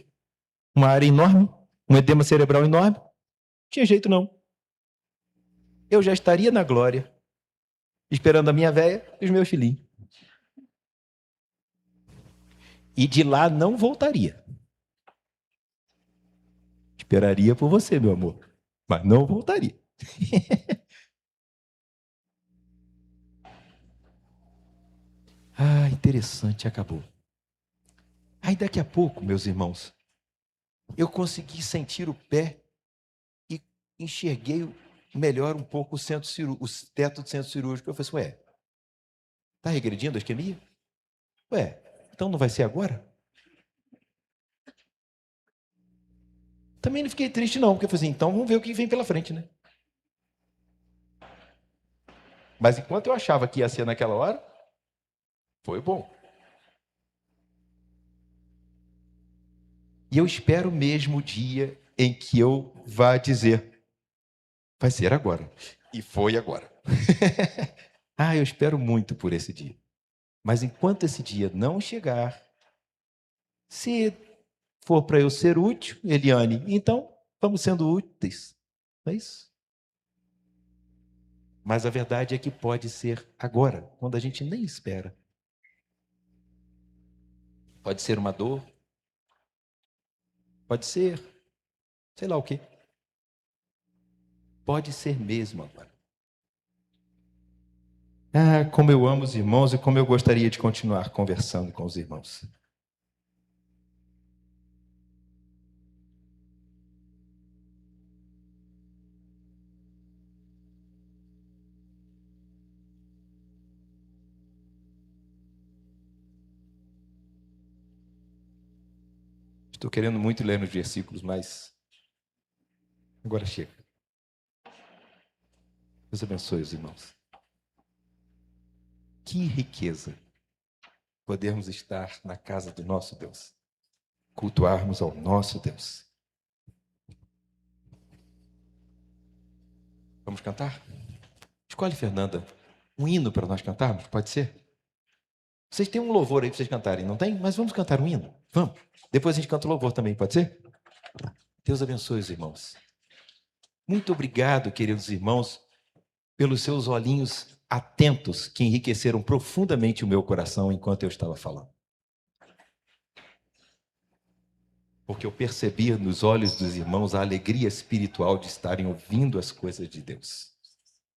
Uma área enorme, um edema cerebral enorme. Não tinha jeito não. Eu já estaria na glória, esperando a minha véia e os meus filhinhos. E de lá não voltaria. Esperaria por você, meu amor, mas não voltaria. Ah, interessante, acabou. Aí daqui a pouco, meus irmãos, eu consegui sentir o pé e enxerguei melhor um pouco o teto do centro cirúrgico. Eu falei assim, ué, tá regredindo a isquemia? Ué, então não vai ser agora? Também não fiquei triste não, porque eu falei assim, então vamos ver o que vem pela frente, né? Mas enquanto eu achava que ia ser naquela hora, foi bom. E eu espero mesmo o dia em que eu vá dizer, vai ser agora. E foi agora. Ah, eu espero muito por esse dia. Mas enquanto esse dia não chegar, se for para eu ser útil, Eliane, então vamos sendo úteis. Não é isso? Mas a verdade é que pode ser agora, quando a gente nem espera. Pode ser uma dor, pode ser, sei lá o quê. Pode ser mesmo agora. Ah, como eu amo os irmãos e como eu gostaria de continuar conversando com os irmãos. Estou querendo muito ler nos versículos, mas agora chega. Deus abençoe os irmãos. Que riqueza podermos estar na casa do nosso Deus, cultuarmos ao nosso Deus. Vamos cantar? Escolhe, Fernanda, um hino para nós cantarmos, pode ser? Vocês têm um louvor aí para vocês cantarem, não tem? Mas vamos cantar um hino? Vamos. Depois a gente canta o louvor também, pode ser? Deus abençoe os irmãos. Muito obrigado, queridos irmãos, pelos seus olhinhos atentos que enriqueceram profundamente o meu coração enquanto eu estava falando. Porque eu percebi nos olhos dos irmãos a alegria espiritual de estarem ouvindo as coisas de Deus.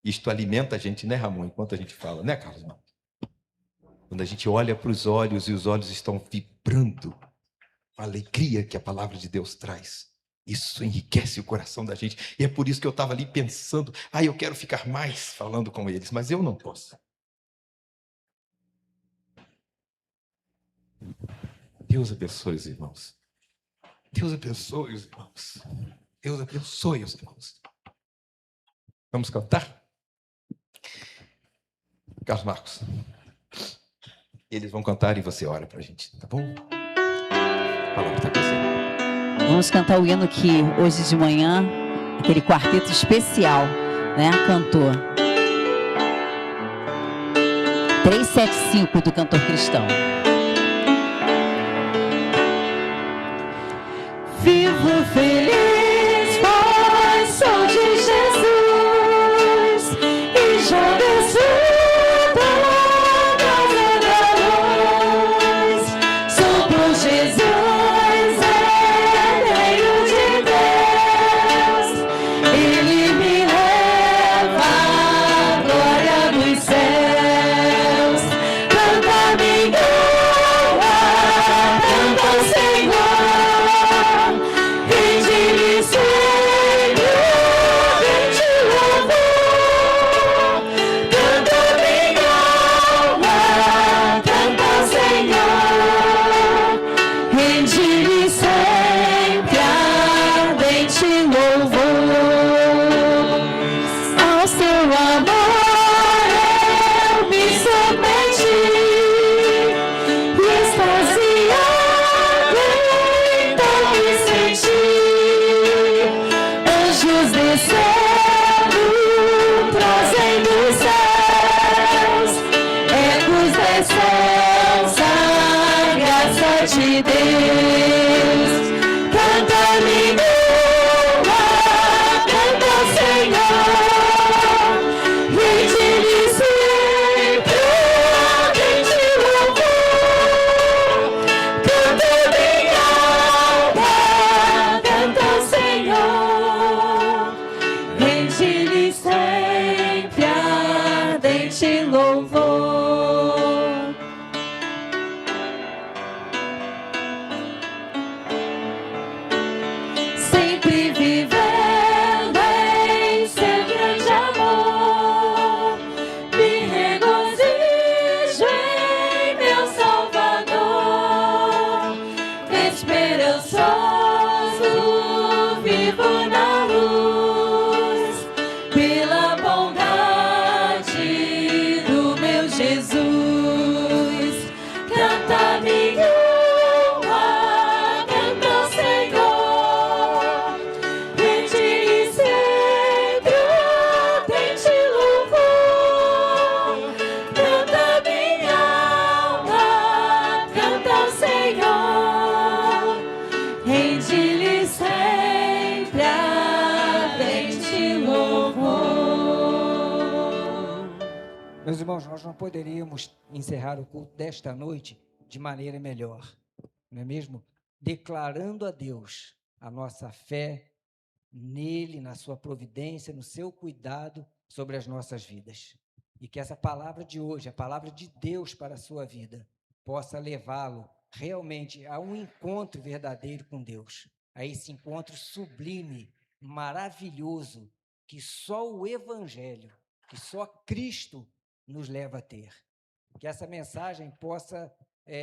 Isto alimenta a gente, né, Ramon, enquanto a gente fala, né, Carlos? Quando a gente olha para os olhos e os olhos estão vibrando, a alegria que a palavra de Deus traz. Isso enriquece o coração da gente. E é por isso que eu estava ali pensando, eu quero ficar mais falando com eles, mas eu não posso. Deus abençoe os irmãos. Deus abençoe os irmãos. Deus abençoe os irmãos. Vamos cantar? Carlos Marcos. Eles vão cantar e você ora para a gente, tá bom? A palavra está com você. Vamos cantar o hino que hoje de manhã, aquele quarteto especial, né, cantou. 375 do Cantor Cristão. Vivo feliz, pois sou de Jesus e já desci da luz. Sou por Jesus, herdeiro de Deus. Ele me leva à glória dos céus. Canta minha alma, canta ao Senhor. Rende-lhe sempre ardente louvor. Canta minha alma, canta ao Senhor. Rende-lhe sempre ardente louvor. Ao seu amor eu me submeti e extasiado então me senti. Anjos descendo, trazendo os céus, ecos da excelsa graça de Deus. Canta minha alma, canta ao Senhor. Rende-lhe sempre ardente louvor. Canta minha alma, canta ao Senhor. Rende-lhe sempre ardente louvor. Sempre vivendo em seu grande amor, me regozijo em meu Salvador. Esperançoso, vivo na luz, pela bondade do meu Jesus. Canta minha alma, canta ao Senhor. Rende-lhe sempre ardente louvor. Canta minha alma, canta ao Senhor. Rende-lhe sempre ardente louvor. Meus irmãos, nós não poderíamos encerrar o culto desta noite de maneira melhor, não é mesmo? Declarando a Deus a nossa fé nele, na sua providência, no seu cuidado sobre as nossas vidas. E que essa palavra de hoje, a palavra de Deus para a sua vida, possa levá-lo realmente a um encontro verdadeiro com Deus, a esse encontro sublime, maravilhoso, que só o Evangelho, que só Cristo nos leva a ter. Que essa mensagem possa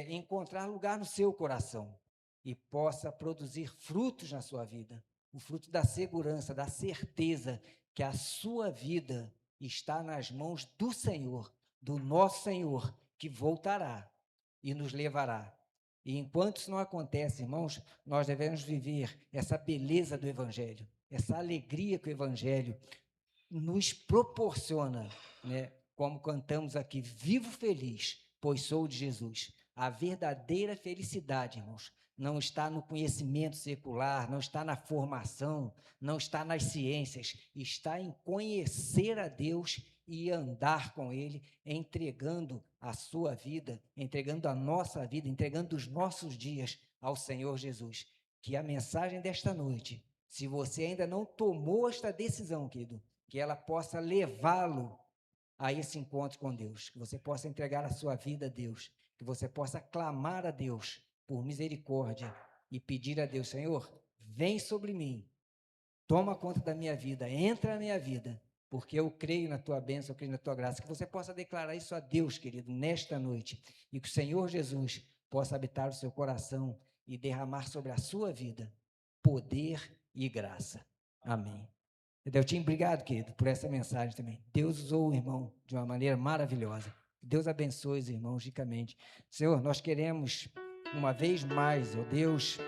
encontrar lugar no seu coração e possa produzir frutos na sua vida, o fruto da segurança, da certeza que a sua vida está nas mãos do Senhor, do nosso Senhor, que voltará e nos levará. E enquanto isso não acontece, irmãos, nós devemos viver essa beleza do Evangelho, essa alegria que o Evangelho nos proporciona, né? Como cantamos aqui, vivo feliz, pois sou de Jesus. A verdadeira felicidade, irmãos, não está no conhecimento secular, não está na formação, não está nas ciências, está em conhecer a Deus e andar com Ele, entregando a sua vida, entregando a nossa vida, entregando os nossos dias ao Senhor Jesus. Que a mensagem desta noite, se você ainda não tomou esta decisão, querido, que ela possa levá-lo a esse encontro com Deus, que você possa entregar a sua vida a Deus, que você possa clamar a Deus por misericórdia e pedir a Deus: Senhor, vem sobre mim, toma conta da minha vida, entra na minha vida, porque eu creio na tua bênção, eu creio na tua graça. Que você possa declarar isso a Deus, querido, nesta noite, e que o Senhor Jesus possa habitar o seu coração e derramar sobre a sua vida poder e graça. Amém. Deus, obrigado, querido, por essa mensagem também. Deus usou o irmão de uma maneira maravilhosa. Deus abençoe os irmãos ricamente. Senhor, nós queremos, uma vez mais, ó Deus,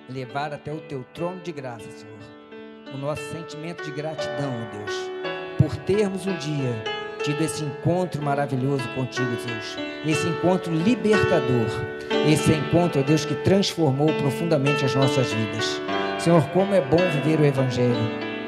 levar até o teu trono de graça, Senhor, o nosso sentimento de gratidão, ó Deus, por termos um dia tido esse encontro maravilhoso contigo, Deus, esse encontro libertador, esse encontro, ó Deus, que transformou profundamente as nossas vidas. Senhor, como é bom viver o Evangelho,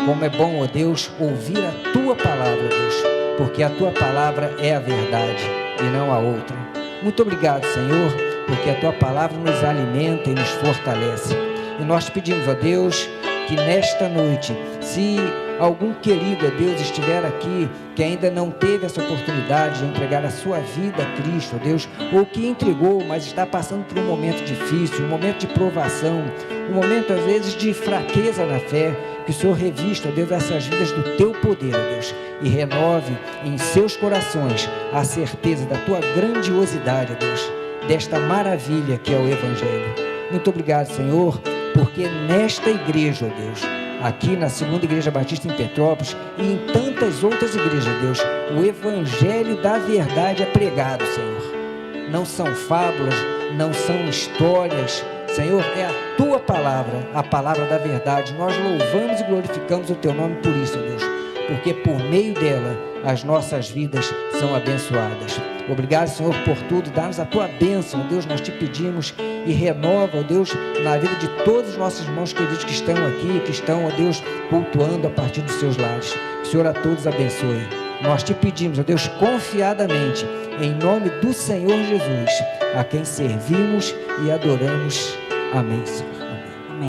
como é bom, ó Deus, ouvir a Tua palavra, Deus, porque a Tua palavra é a verdade e não a outra. Muito obrigado, Senhor, porque a Tua palavra nos alimenta e nos fortalece. E nós pedimos, ó Deus, que nesta noite, se algum querido, ó Deus, estiver aqui, que ainda não teve essa oportunidade de entregar a sua vida a Cristo, ó Deus, ou que entregou, mas está passando por um momento difícil, um momento de provação, um momento, às vezes, de fraqueza na fé, que o Senhor revista, ó Deus, essas vidas do Teu poder, ó Deus, e renove em seus corações a certeza da Tua grandiosidade, ó Deus, desta maravilha que é o Evangelho. Muito obrigado, Senhor, porque nesta igreja, ó Deus, aqui na Segunda Igreja Batista em Petrópolis e em tantas outras igrejas, ó Deus, o Evangelho da verdade é pregado, Senhor. Não são fábulas, não são histórias, Senhor, é a Tua palavra, a palavra da verdade. Nós louvamos e glorificamos o Teu nome por isso, Deus, porque por meio dela as nossas vidas são abençoadas. Obrigado, Senhor, por tudo. Dá-nos a Tua bênção, Deus, nós te pedimos, e renova, ó Deus, na vida de todos os nossos irmãos queridos que estão aqui, que estão, ó Deus, cultuando a partir dos seus lares. Que o Senhor a todos abençoe. Nós te pedimos, ó Deus, confiadamente, em nome do Senhor Jesus, a quem servimos e adoramos. Amém, Senhor.